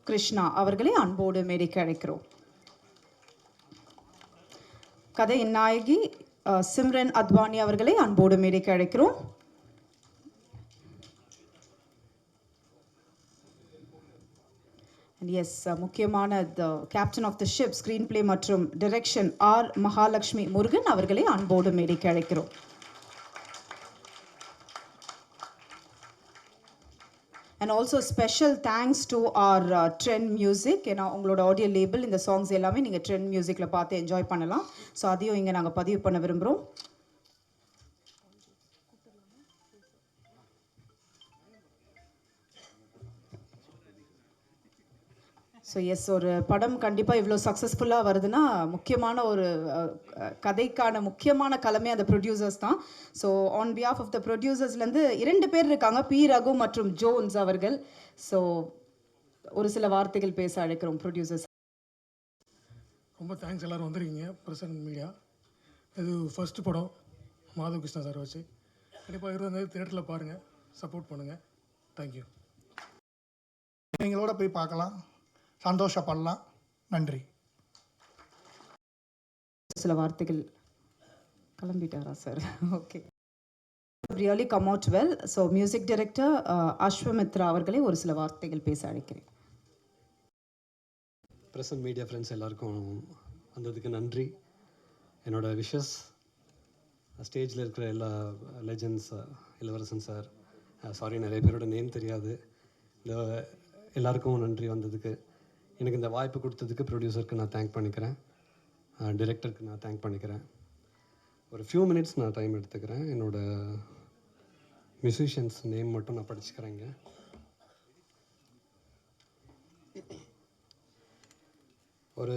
கிருஷ்ணா அவர்களை அன்போடு மேடைக்கு அழைக்கிறோம். கதையின் நாயகி சிம்ரன் அத்வானி அவர்களை அன்போடு மேடைக்கு அழைக்கிறோம். எஸ், முக்கியமான captain of the ship screenplay மற்றும் டைரக்ஷன் ஆர் மகாலட்சுமி முருகன் அவர்களை அன்போடு மேடைக்கு அழைக்கிறோம். And also special thanks to our Trend Music. ஏன்னா உங்களோட ஆடியோ லேபிள் இந்த சாங்ஸ் எல்லாமே நீங்கள் ட்ரெண்ட் மியூசிக்கில் பார்த்து என்ஜாய் பண்ணலாம். ஸோ அதையும் இங்கே நாங்கள் பதிவு பண்ண விரும்புகிறோம். ஸோ எஸ், ஒரு படம் கண்டிப்பாக இவ்வளோ சக்ஸஸ்ஃபுல்லாக வருதுன்னா முக்கியமான ஒரு கதைக்கான முக்கியமான கலமே அந்த ப்ரொடியூசர்ஸ் தான். So on behalf of the ப்ரொடியூசர்ஸ்லேருந்து 2 பேர் இருக்காங்க, பி ரகு மற்றும் ஜோன்ஸ் அவர்கள். ஸோ ஒரு சில வார்த்தைகள் பேச அழைக்கிறோம் ப்ரொடியூசர்ஸ். ரொம்ப தேங்க்ஸ் எல்லோரும் வந்திருக்கீங்க பிரசன்ட் மீடியா. இது ஃபர்ஸ்ட் படம் மாதவ் கிருஷ்ணா சார் வச்சு. கண்டிப்பாக 20 தேட்டரில் பாருங்கள், சப்போர்ட் பண்ணுங்கள். தேங்க்யூ. நீங்களோட போய் பார்க்கலாம், சந்தோஷப்படலாம். நன்றி. சில வார்த்தைகள் கிளம்பிட்டாரா sir? Okay, really come out well. So music director Aswamithra அவர்களே ஒரு சில வார்த்தைகள் பேச அழைக்கிறேன். பிரசன்ட் மீடியா ஃப்ரெண்ட்ஸ் எல்லாருக்கும் வந்ததுக்கு நன்றி. என்னோட விஷஸ் ஸ்டேஜில் இருக்கிற எல்லா லெஜண்ட்ஸ், இளவரசன் சார், சாரி நிறைய பேரோட நேம் தெரியாது, இந்த எல்லாருக்கும் நன்றி வந்ததுக்கு. எனக்கு இந்த வாய்ப்பு கொடுத்ததுக்கு ப்ரொடியூசருக்கு நான் தேங்க் பண்ணிக்கிறேன், டிரெக்டருக்கு நான் தேங்க் பண்ணிக்கிறேன். ஒரு ஃபியூ மினிட்ஸ் நான் டைம் எடுத்துக்கிறேன். என்னோடய மியூசிஷியன்ஸ் நேம் மட்டும் நான் படிச்சுக்கிறேங்க. ஒரு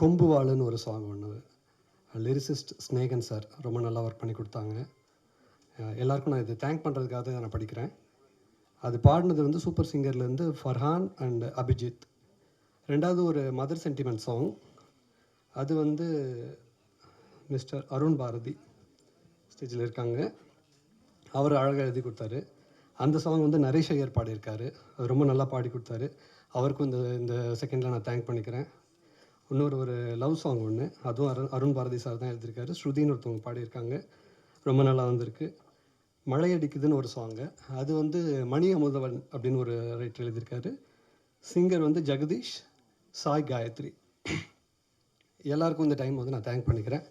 கொம்புவாளுன்னு ஒரு சாங் ஒன்று, லிரிசிஸ்ட் ஸ்னேகன் சார் ரொம்ப நல்லா ஒர்க் பண்ணி கொடுத்தாங்க. எல்லாருக்கும் நான் இது தேங்க் பண்ணுறதுக்காக நான் படிக்கிறேன். அது பாடினது வந்து சூப்பர் சிங்கர்லேருந்து ஃபர்ஹான் அண்ட் அபிஜித். ரெண்டாவது ஒரு மதர் சென்டிமெண்ட் சாங், அது வந்து மிஸ்டர் அருண் பாரதி ஸ்டேஜில் இருக்காங்க, அவர் அழகாக எழுதி கொடுத்தாரு. அந்த சாங் வந்து நரேஷ் ஐயர் பாடியிருக்காரு, அது ரொம்ப நல்லா பாடி கொடுத்தாரு. அவருக்கும் இந்த செகண்டில் நான் தேங்க் பண்ணிக்கிறேன். இன்னொரு ஒரு லவ் சாங் ஒன்று, அதுவும் அருண் பாரதி சார் தான் எழுதியிருக்காரு. ஸ்ருதின்னு ஒருத்தவங்க பாடியிருக்காங்க, ரொம்ப நல்லா வந்திருக்கு. மழை அடிக்குதுன்னு ஒரு சாங்கு, அது வந்து மணி அமுதவன் அப்படின்னு ஒரு ரைட்டர் எழுதியிருக்காரு. சிங்கர் வந்து ஜெகதீஷ், சாய் காயத்ரி. எல்லாருக்கும் இந்த டைம் வந்து நான் தேங்க் பண்ணிக்கிறேன்.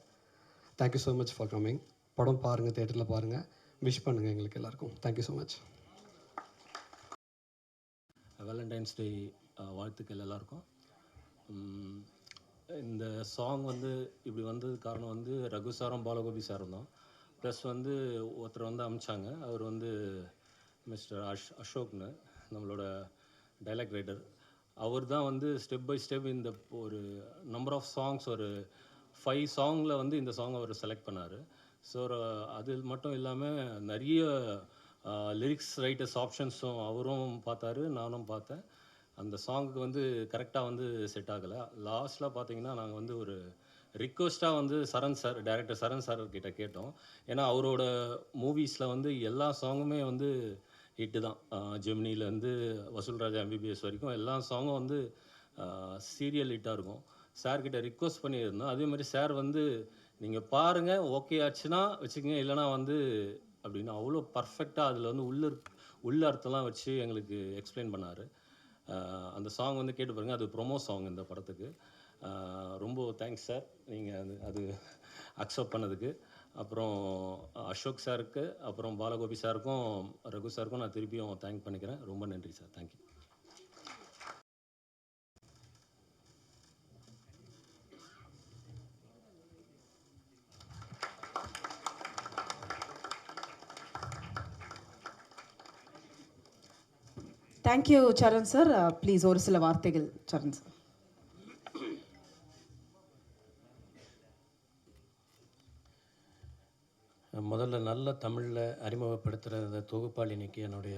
Thank you so much for coming. படம் பாருங்கள், தேட்டரில் பாருங்கள், விஷ் பண்ணுங்கள் எங்களுக்கு எல்லாருக்கும். Thank you so much. வேலண்டைன்ஸ் டே வாழ்த்துக்கள் எல்லாருக்கும். இந்த சாங் வந்து இப்படி வந்தது காரணம் வந்து ரகு சாரும் பாலகோபி சாரும் தான். ப்ளஸ் வந்து ஒருத்தர் வந்து அமிச்சாங்க, அவர் வந்து மிஸ்டர் அசோக்னு, நம்மளோட டைலாக் ரைட்டர். அவர் தான் வந்து ஸ்டெப் பை ஸ்டெப் இந்த ஒரு நம்பர் ஆஃப் சாங்ஸ், ஒரு 5 சாங்கில் வந்து இந்த சாங் அவர் செலக்ட் பண்ணார். ஸோ அது மட்டும் இல்லாமல் நிறைய லிரிக்ஸ் ரைட்டர்ஸ் ஆப்ஷன்ஸும் அவரும் பார்த்தாரு, நானும் பார்த்தேன். அந்த சாங்குக்கு வந்து கரெக்டாக வந்து செட் ஆகலை. லாஸ்ட்டில் பார்த்தீங்கன்னா நாங்கள் வந்து ஒரு ரிக்வெஸ்ட்டாக வந்து சரண் சார், டைரக்டர் சரண் சார் கிட்ட கேட்டோம். ஏன்னா அவரோட மூவிஸில் வந்து எல்லா சாங்குமே வந்து ஹிட்டு தான். ஜெமினிலேருந்து வசூல் ராஜா எம்பிபிஎஸ் வரைக்கும் எல்லா சாங்கும் வந்து சீரியல் ஹிட்டாக இருக்கும். சார்கிட்ட ரிக்வெஸ்ட் பண்ணியிருந்தோம். அதே மாதிரி சார் வந்து நீங்கள் பாருங்கள், ஓகே ஆச்சுன்னா வச்சுக்கோங்க, இல்லைனா வந்து அப்படின்னு அவ்வளோ பர்ஃபெக்டாக அதில் வந்து உள்ள அர்த்தம்லாம் வச்சு எங்களுக்கு எக்ஸ்பிளைன் பண்ணார். அந்த சாங் வந்து கேட்டு பாருங்கள், அது ப்ரொமோ சாங் இந்த படத்துக்கு. ரொம்ப தேங்க்ஸ் சார், நீங்கள் அது அக்செப்ட் பண்ணதுக்கு. அப்புறம் அசோக் சாருக்கு, அப்புறம் பாலகோபி சாருக்கும் ரகு சாருக்கும் நான் திருப்பியும் தேங்க் பண்ணிக்கிறேன். ரொம்ப நன்றி sir. Thank you. Thank you Charan sir. Please ஒரு சில வார்த்தைகள் சரண் சார். முதல்ல நல்ல தமிழில் அறிமுகப்படுத்துகிற தொகுப்பாளினிக்கு என்னுடைய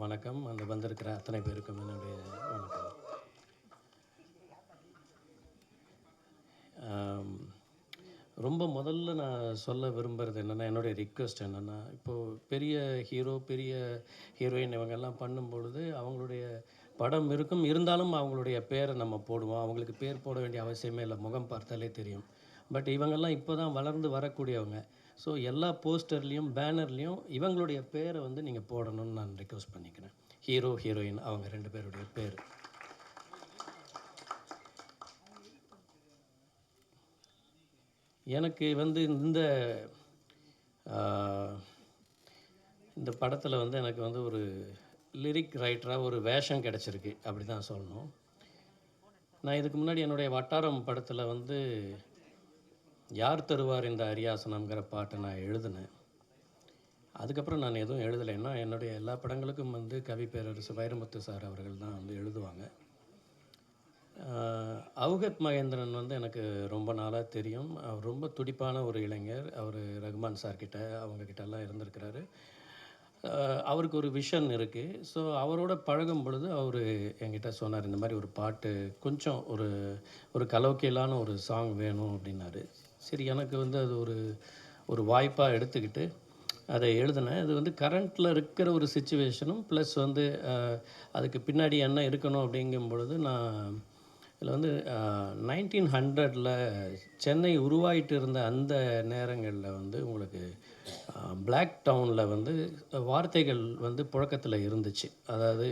வணக்கம். அந்த வந்திருக்கிற அத்தனை பேருக்கும் என்னுடைய வணக்கம். ரொம்ப முதல்ல நான் சொல்ல விரும்புகிறது என்னென்னா, என்னுடைய ரிக்வெஸ்ட் என்னென்னா, இப்போது பெரிய ஹீரோ, பெரிய ஹீரோயின் இவங்கெல்லாம் பண்ணும்பொழுது அவங்களுடைய படம் இருக்கும், இருந்தாலும் அவங்களுடைய பேரை நம்ம போடுவோம். அவங்களுக்கு பேர் போட வேண்டிய அவசியமே இல்லை, முகம் பார்த்தாலே தெரியும். பட் இவங்கெல்லாம் இப்போ தான் வளர்ந்து வரக்கூடியவங்க. ஸோ எல்லா போஸ்டர்லேயும் பேனர்லேயும் இவங்களுடைய பேரை வந்து நீங்கள் போடணும்னு நான் ரிக்வெஸ்ட் பண்ணிக்கிறேன். ஹீரோ ஹீரோயின் அவங்க 2 பேருடைய பேர். எனக்கு வந்து இந்த படத்தில் வந்து எனக்கு வந்து ஒரு லிரிக் ரைட்டராக ஒரு வேஷம் கிடச்சிருக்கு, அப்படி தான் சொல்லணும். நான் இதுக்கு முன்னாடி என்னுடைய வட்டாரம் படத்தில் வந்து யார் தருவார் இந்த அரியாசனம்ங்கிற பாட்டை நான் எழுதினேன். அதுக்கப்புறம் நான் எதுவும் எழுதலைன்னா என்னுடைய எல்லா படங்களுக்கும் வந்து கவி பேரரசு வைரமுத்து சார் அவர்கள் தான் வந்து எழுதுவாங்க. அவுகத் மகேந்திரன் வந்து எனக்கு ரொம்ப நாளாக தெரியும். அவர் ரொம்ப துடிப்பான ஒரு இளைஞர். அவர் ரகுமான் சார்கிட்ட அவங்கக்கிட்டலாம் இருந்திருக்கிறாரு. அவருக்கு ஒரு விஷன் இருக்குது. ஸோ அவரோட பழகும் பொழுது அவர் என்கிட்ட சொன்னார், இந்த மாதிரி ஒரு பாட்டு கொஞ்சம் ஒரு கலோக்கியலான ஒரு சாங் வேணும் அப்படின்னாரு. சரி, எனக்கு வந்து அது ஒரு வாய்ப்பாக எடுத்துக்கிட்டு அதை எழுதினேன். அது வந்து கரண்ட்டில் இருக்கிற ஒரு சிச்சுவேஷனும் ப்ளஸ் வந்து அதுக்கு பின்னாடி என்ன இருக்கணும் அப்படிங்கும் பொழுது நான் இதில் வந்து 1900 சென்னை உருவாயிட்டு இருந்த அந்த நேரங்களில் வந்து உங்களுக்கு பிளாக் டவுனில் வந்து வார்த்தைகள் வந்து புழக்கத்தில் இருந்துச்சு. அதாவது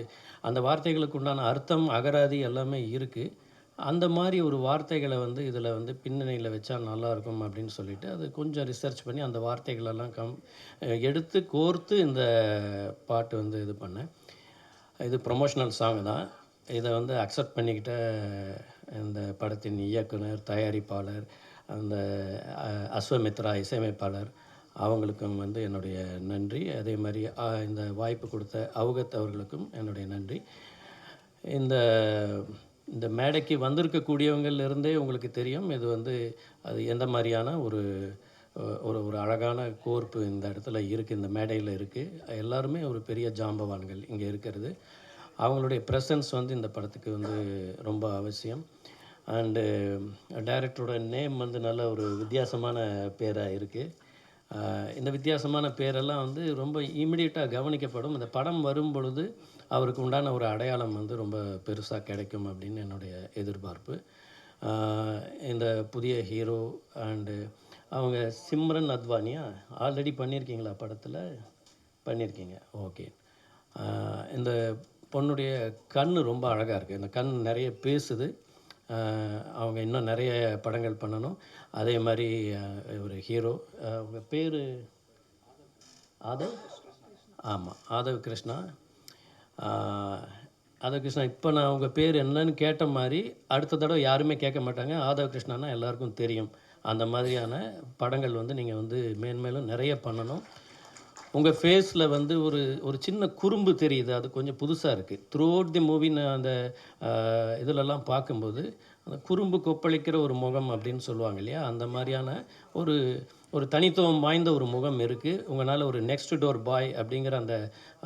அந்த வார்த்தைகளுக்கு உண்டான அர்த்தம் அகராதி எல்லாமே இருக்குது. அந்த மாதிரி ஒரு வார்த்தைகளை வந்து இதில் வந்து பின்னணியில் வச்சா நல்லாயிருக்கும் அப்படின்னு சொல்லிட்டு அது கொஞ்சம் ரிசர்ச் பண்ணி அந்த வார்த்தைகளெல்லாம் எடுத்து கோர்த்து இந்த பாட்டு வந்து இது பண்ணேன். இது ப்ரொமோஷனல் சாங் தான். இதை வந்து அக்செப்ட் பண்ணிக்கிட்ட இந்த படத்தின் இயக்குனர், தயாரிப்பாளர், அந்த அஸ்வமித்ரா இசையமைப்பாளர் அவங்களுக்கும் வந்து என்னுடைய நன்றி. அதே மாதிரி இந்த வாய்ப்பு கொடுத்த அவுகத் அவர்களுக்கும் என்னுடைய நன்றி. இந்த மேடைக்கு வந்திருக்கக்கூடியவங்கள்லேருந்தே உங்களுக்கு தெரியும் இது வந்து அது எந்த மாதிரியான ஒரு அழகான கோர்ப்பு இந்த இடத்துல இருக்குது, இந்த மேடையில் இருக்குது. எல்லாருமே ஒரு பெரிய ஜாம்பவான்கள் இங்கே இருக்கிறது. அவங்களுடைய ப்ரெசன்ஸ் வந்து இந்த படத்துக்கு வந்து ரொம்ப அவசியம். அண்டு டைரக்டரோட நேம் வந்து நல்ல ஒரு வித்தியாசமான பேராக இருக்குது. இந்த வித்தியாசமான பேரெல்லாம் வந்து ரொம்ப இமிடியேட்டாக கவனிக்கப்படும். இந்த படம் வரும் பொழுது அவருக்கு உண்டான ஒரு அடையாளம் வந்து ரொம்ப பெருசாக கிடைக்கும் அப்படின்னு என்னுடைய எதிர்பார்ப்பு. இந்த புதிய ஹீரோ அண்டு அவங்க சிம்ரன் அத்வானியா ஆல்ரெடி பண்ணியிருக்கீங்களா படத்தில்? பண்ணியிருக்கீங்க, ஓகே. இந்த பொண்ணுடைய கண் ரொம்ப அழகாக இருக்குது. இந்த கண் நிறைய பேசுது. அவங்க இன்னும் நிறைய படங்கள் பண்ணணும். அதே மாதிரி ஒரு ஹீரோ, அவங்க பேர் ஆதவ், ஆமாம் ஆதவ் கிருஷ்ணா. ஆதவ் கிருஷ்ணா, இப்போ நான் உங்கள் பேர் என்னன்னு கேட்ட மாதிரி அடுத்த தடவை யாருமே கேட்க மாட்டாங்க. ஆதவ் கிருஷ்ணானா எல்லாருக்கும் தெரியும். அந்த மாதிரியான படங்கள் வந்து நீங்கள் வந்து மேன்மேலும் நிறைய பண்ணணும். உங்கள் ஃபேஸில் வந்து ஒரு சின்ன குறும்பு தெரியுது, அது கொஞ்சம் புதுசாக இருக்குது. த்ரூ அவுட் தி மூவி நான் அந்த இதிலெல்லாம் பார்க்கும்போது அந்த குறும்பு கொப்பளிக்கிற ஒரு முகம் அப்படின்னு சொல்லுவாங்க இல்லையா, அந்த மாதிரியான ஒரு தனித்துவம் வாய்ந்த ஒரு முகம் இருக்குது. உங்களால் ஒரு நெக்ஸ்ட் டோர் பாய் அப்படிங்கிற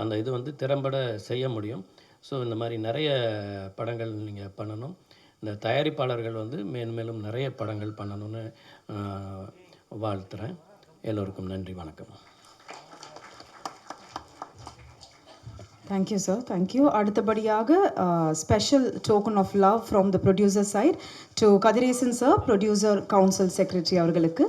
அந்த இது வந்து திறம்பட செய்ய முடியும். ஸோ இந்த மாதிரி நிறைய படங்கள் நீங்கள் பண்ணணும். இந்த தயாரிப்பாளர்கள் வந்து மேன்மேலும் நிறைய படங்கள் பண்ணணும்னு வாழ்த்துறேன். எல்லோருக்கும் நன்றி, வணக்கம். Thank you sir, thank you. அடுத்தபடியாக special token of love from the producer side to Kathiresan sir, producer council secretary அவர்களுக்கு.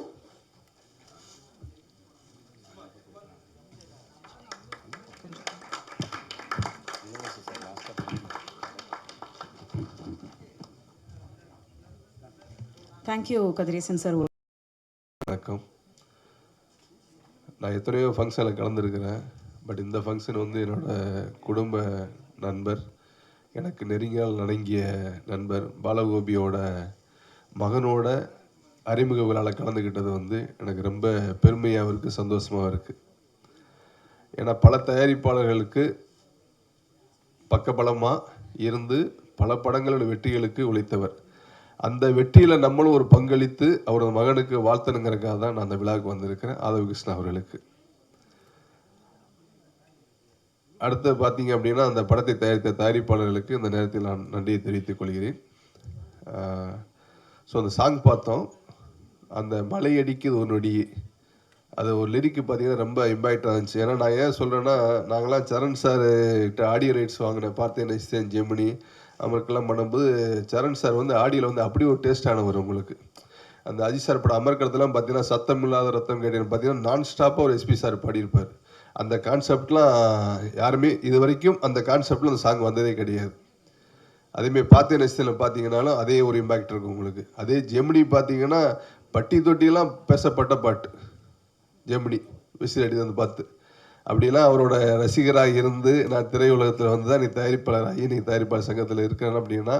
Thank you Kathiresan sir. வணக்கம். நான் எத்தனையோ ஃபங்க்ஷனில் கலந்துருக்கிறேன். பட் இந்த ஃபங்க்ஷன் வந்து என்னோடய குடும்ப நண்பர், எனக்கு நெருங்கியால் நடுங்கிய நண்பர் பாலகோபியோட மகனோட அறிமுக விழாவில் கலந்துக்கிட்டது வந்து எனக்கு ரொம்ப பெருமையாகவும் இருக்குது, சந்தோஷமாகவும் இருக்குது. ஏன்னா பல தயாரிப்பாளர்களுக்கு பக்கபலமாக இருந்து பல படங்களோட வெற்றிகளுக்கு உழைத்தவர். அந்த வெற்றியில் நம்மளும் ஒரு பங்களித்து அவரது மகனுக்கு வாழ்த்தணுங்கிறதுக்காக தான் நான் அந்த விழாவுக்கு வந்திருக்கிறேன். ஆதவ் கிருஷ்ணா அவர்களுக்கு. அடுத்து பார்த்தீங்க அப்படின்னா அந்த படத்தை தயாரித்த தயாரிப்பாளர்களுக்கு இந்த நேரத்தில் நான் நன்றியை தெரிவித்துக் கொள்கிறேன். ஸோ அந்த சாங் பார்த்தோம், அந்த மலை அடிக்குது ஒரு நொடி அது ஒரு லிரிக்கு பார்த்தீங்கன்னா ரொம்ப இம்பாக்டாக இருந்துச்சு. ஏன்னா நான் ஏன் சொல்கிறேன்னா, நாங்களாம் சரண் சார் கிட்ட ஆடியோ ரைட்ஸ் வாங்கினேன். பார்த்தேன் நிச்சயம் ஜெமினி அமர்க்கெல்லாம் பண்ணும்போது சரண் சார் வந்து ஆடியோவில் வந்து அப்படி ஒரு டேஸ்டானவர் உங்களுக்கு. அந்த அஜித் சார் படம் அமர்க்கிறதுலாம் பார்த்தீங்கன்னா சத்தம் இல்லாத ரத்தம் கேட்டேன்னு பார்த்தீங்கன்னா நான் ஸ்டாப்பாக ஒரு எஸ்பி சார் பாடியிருப்பார். அந்த கான்செப்ட்லாம் யாருமே இது வரைக்கும் அந்த கான்செப்டில் அந்த சாங் வந்ததே கிடையாது. அதேமாதிரி பார்த்தேன் நிச்சயத்தில் பார்த்தீங்கன்னாலும் அதே ஒரு இம்பேக்ட் இருக்கும் உங்களுக்கு. அதே ஜெமினி பார்த்தீங்கன்னா பட்டி தொட்டியெல்லாம் பேசப்பட்ட பாட்டு ஜெமினி விசில் அடி வந்து பார்த்து அப்படிலாம் அவரோட ரசிகராக இருந்து நான் திரையுலகத்தில் வந்து தான் நீ தயாரிப்பாளராகி நீ தயாரிப்பாளர் சங்கத்தில் இருக்கிறேன் அப்படின்னா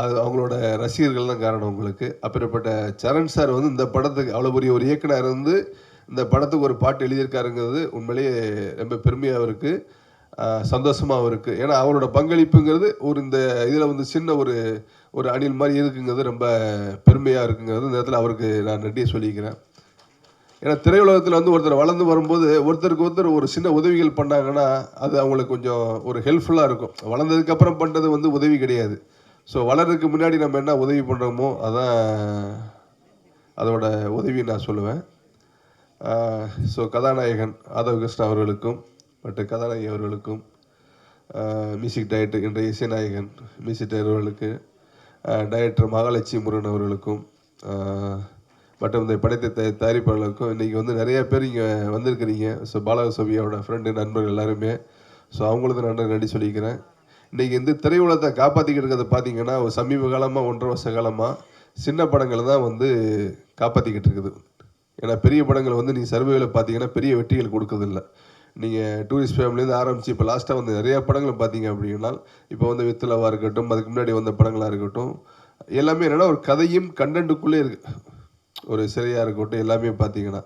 அது அவங்களோட ரசிகர்கள் தான் காரணம் உங்களுக்கு. அப்படிப்பட்ட சரண் சார் வந்து இந்த படத்துக்கு அவ்வளோ பெரிய ஒரு இயக்குனர் இருந்து இந்த படத்துக்கு ஒரு பாட்டு எழுதியிருக்காருங்கிறது உண்மையிலேயே ரொம்ப பெருமையாக இருக்குது, சந்தோஷமாகவும் இருக்குது. ஏன்னா அவரோட பங்களிப்புங்கிறது ஒரு இந்த இதில் வந்து சின்ன ஒரு ஒரு அணில் மாதிரி இருக்குங்கிறது ரொம்ப பெருமையாக இருக்குங்கிறது இந்த இடத்துல அவருக்கு நான் நன்றியை சொல்லிக்கிறேன். ஏன்னா திரையுலகத்தில் வந்து ஒருத்தர் வளர்ந்து வரும்போது ஒருத்தருக்கு ஒருத்தர் ஒரு சின்ன உதவிகள் பண்ணாங்கன்னா அது அவங்களுக்கு கொஞ்சம் ஒரு ஹெல்ப்ஃபுல்லாக இருக்கும். வளர்ந்ததுக்கப்புறம் பண்ணுறது வந்து உதவி கிடையாது. ஸோ வளர்றதுக்கு முன்னாடி நம்ம என்ன உதவி பண்ணுறோமோ அதான் அதோட உதவி நான் சொல்லுவேன். ஸோ கதாநாயகன் ஆதவ் கிருஷ்ணா அவர்களுக்கும் மற்றும் கதாநாயகி அவர்களுக்கும் மியூசிக் டைரக்டர் இன்றைய இசைநாயகன் மியூசிக் டைரக்டர் அவர்களுக்கு டைரக்டர் மகாலட்சுமி முருகன் அவர்களுக்கும் மற்றும் இந்த படத்தை தயாரிப்பாளர்களுக்கும் இன்றைக்கி வந்து நிறைய பேர் இங்கே வந்திருக்கிறீங்க. ஸோ பாலகோபியோட ஃப்ரெண்டு நண்பர்கள் எல்லாருமே. ஸோ அவங்களுக்கு நான் நன்றி சொல்லிக்கிறேன். இன்றைக்கி இந்த திரையுலகத்தை காப்பாற்றிக்கிட்டு இருக்கிறத பார்த்தீங்கன்னா ஒரு சமீப காலமாக 1.5 வருஷ காலமாக சின்ன படங்கள் தான் வந்து காப்பாற்றிக்கிட்டு இருக்குது. ஏன்னா பெரிய படங்கள் வந்து நீங்கள் சர்வேவில் பார்த்தீங்கன்னா பெரிய வெற்றிகள் கொடுக்குறதில்ல. நீங்கள் டூரிஸ்ட் ஃபேமிலியிலேருந்து ஆரம்பித்து இப்போ லாஸ்ட்டாக வந்து நிறையா படங்கள் பார்த்தீங்க அப்படின்னா இப்போ வந்து வித்துலவாக இருக்கட்டும் அதுக்கு முன்னாடி வந்த படங்களாக இருக்கட்டும் எல்லாமே என்னென்னா ஒரு கதையும் கண்டென்ட்டுக்குள்ளே இருக்குது. ஒரு சிறையாக இருக்கட்டும் எல்லாமே பார்த்தீங்கன்னா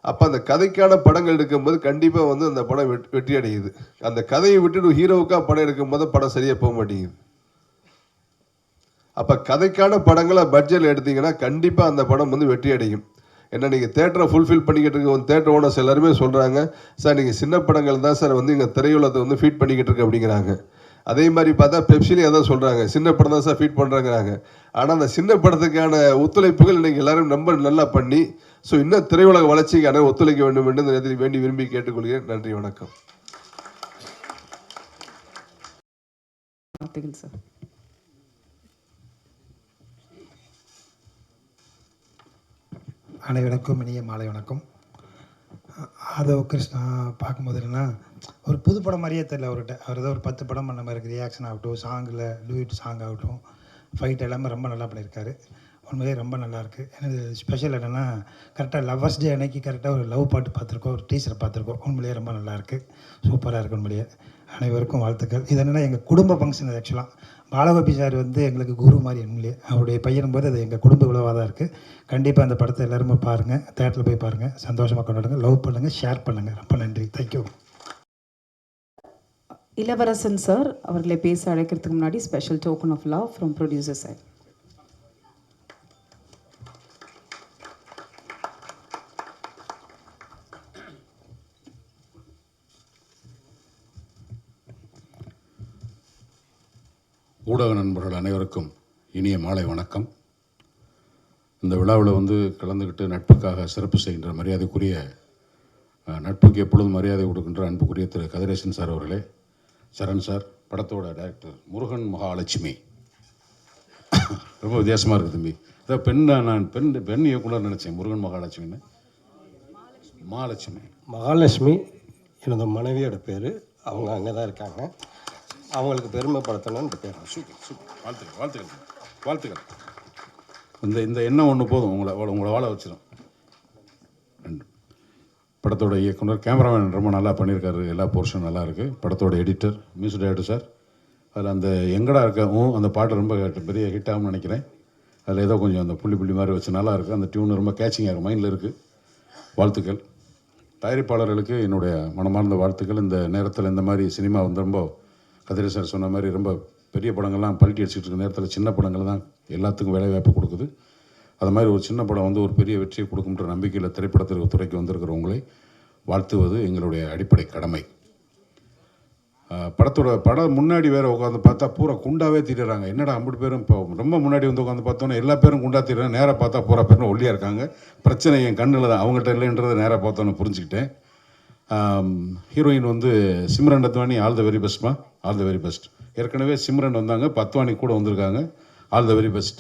அப்போ அந்த கதைக்கான படங்கள் எடுக்கும்போது கண்டிப்பாக வந்து அந்த படம் வெற்றி அடையுது. அந்த கதையை விட்டுட்டு ஹீரோவுக்காக படம் எடுக்கும்போது படம் சரியாக போக மாட்டேங்குது. அப்போ கதைக்கான படங்களை பட்ஜெட்டில் எடுத்தீங்கன்னா கண்டிப்பாக அந்த படம் வந்து வெற்றி அடையும். ஏன்னா நீங்கள் தேட்டரை ஃபுல்ஃபில் பண்ணிக்கிட்டு இருக்க தேட்டர் ஓனர்ஸ் எல்லாருமே சொல்கிறாங்க, சார் நீங்கள் சின்ன படங்கள் தான் சார் வந்து இங்கே திரையுலகத்தை வந்து ஃபீட் பண்ணிக்கிட்டு இருக்கு அப்படிங்கிறாங்க. அதே மாதிரி பார்த்தா பெப்சிலையும் அதான் சொல்கிறாங்க, சின்ன படம் தான் சார் ஃபீட் பண்ணுறாங்கிறாங்க. ஆனால் அந்த சின்ன படத்துக்கான ஒத்துழைப்புகள் இன்றைக்கி எல்லாரும் ரொம்ப நல்லா பண்ணி ஸோ இன்னும் திரையுலக வளர்ச்சிக்கான ஒத்துழைக்க வேண்டும் என்று இந்த நேரத்தில் வேண்டி விரும்பி கேட்டுக்கொள்கிறேன். நன்றி, வணக்கம். சார் அனைவருக்கும் இனிய மாலை வணக்கம். ஆதவ் கிருஷ்ணா பார்க்கும்போது என்னென்னா ஒரு புது படம் மாதிரியே தெரியல அவர்கிட்ட. அவர் ஏதோ ஒரு 10 படம் பண்ண மாதிரி இருக்குது. ரியாக்ஷன் ஆகட்டும், சாங்கில் டூயிட் சாங் ஆகட்டும், ஃபைட் எல்லாமே ரொம்ப நல்லா பண்ணியிருக்காரு. உண்மையிலே ரொம்ப நல்லாயிருக்கு. எனக்கு ஸ்பெஷல் என்னென்னா கரெக்டாக லவ்வர்ஸ் டே அன்னைக்கு கரெக்டாக ஒரு லவ் பாட்டு பார்த்துருக்கோம், ஒரு டீச்சர் பார்த்துருக்கோம். உண்மையிலேயே ரொம்ப நல்லாயிருக்கு, சூப்பராக இருக்குது. உண்மையிலேயே அனைவருக்கும் வாழ்த்துக்கள். இது என்னென்னா எங்கள் குடும்ப ஃபங்க்ஷன். ஆக்சுவலாக பாலகோபி சார் வந்து எங்களுக்கு குரு மாதிரி. உண்மையிலேயே அவருடைய பையனும் போது அது எங்கள் குடும்ப விழாவாக தான் இருக்குது. கண்டிப்பாக அந்த படத்தை எல்லாருமே பாருங்கள், தேட்டரில் போய் பாருங்கள், சந்தோஷமாக கொண்டாடுங்க, லவ் பண்ணுங்கள், ஷேர் பண்ணுங்கள். ரொம்ப நன்றி, தேங்க்யூ. இளவரசன் சார் அவர்களை பேச அழைக்கிறதுக்கு முன்னாடி special token of love from producer sir. ஊடக நண்பர்கள் அனைவருக்கும் இனிய மாலை வணக்கம். இந்த விழாவில் வந்து கலந்துக்கிட்டு நட்புக்காக சிறப்பு செய்கின்ற மரியாதைக்குரிய நட்புக்கு எப்பொழுதும் மரியாதை கொடுக்கின்ற அன்புக்குரிய திரு கதிரேசன் சார் அவர்களே, சரண் சார், படத்தோட டைரக்டர் முருகன் மகாலட்சுமி. ரொம்ப வித்தியாசமாக இருக்குது தம்பி. அதான் நான் பெண் இயக்குனர் நினச்சேன், முருகன் மகாலட்சுமின்னு. மகாலட்சுமி எனது மனைவியோட பேர். அவங்க அங்கே தான் இருக்காங்க. அவங்களுக்கு பெருமைப்படுத்தணும்னு பேர். சூப்பர் சூப்பர், வாழ்த்துக்கள் வாழ்த்துக்கள் வாழ்த்துக்கள். இந்த எண்ணம் ஒன்று போதும், உங்களை வாழ வச்சிடும். படத்தோட இயக்குனர் கேமராமேன் ரொம்ப நல்லா பண்ணியிருக்காரு, எல்லா போர்ஷனும் நல்லா இருக்குது. படத்தோட எடிட்டர் மியூசிக் டைரக்டர் சார், அதில் அந்த எங்கடா இருக்கவும் அந்த பாட்டு ரொம்ப பெரிய ஹிட் ஆகும்னு நினைக்கிறேன். அதில் ஏதோ கொஞ்சம் அந்த புள்ளி மாதிரி வச்சு நல்லா இருக்குது. அந்த டியூன் ரொம்ப கேட்சிங்காக இருக்கும், மைண்டில் இருக்குது. வாழ்த்துக்கள். தயாரிப்பாளர்களுக்கு என்னுடைய மனமார்ந்த வாழ்த்துக்கள். இந்த நேரத்தில் இந்த மாதிரி சினிமா வந்து ரொம்ப கதிரே சார் சொன்ன மாதிரி ரொம்ப பெரிய படங்கள்லாம் பல்ட்டி அடிச்சுட்டு இருக்க நேரத்தில் சின்ன படங்கள் தான் எல்லாத்துக்கும் வேலைவாய்ப்பு கொடுக்குது. அது மாதிரி ஒரு சின்ன படம் வந்து ஒரு பெரிய வெற்றியை கொடுக்குன்ற நம்பிக்கையில் திரைப்படத்திற்கு துறைக்கு வந்திருக்கிறவங்களை வாழ்த்துவது எங்களுடைய அடிப்படை கடமை. படம் முன்னாடி வேறு உட்காந்து பார்த்தா பூரா குண்டாவே திரிறாங்க. என்னடா அம்புட்டு பேரும் இப்போ ரொம்ப முன்னாடி வந்து உட்காந்து பார்த்தோன்னே எல்லா பேரும் குண்டா திரிறாங்க. நேராக பார்த்தா பூரா பேரும் ஒல்லியாக இருக்காங்க. பிரச்சனை என் கண்ணில் தான், அவங்ககிட்ட இல்லைன்றதை நேராக பார்த்தோன்னு புரிஞ்சுக்கிட்டேன். ஹீரோயின் வந்து Simran Advani, all the very பெஸ்ட்மா, ஆல் த வெரி பெஸ்ட். ஏற்கனவே சிம்ரன் வந்தாங்க, இப்போ அத்வானி கூட வந்திருக்காங்க, ஆல் த வெரி பெஸ்ட்.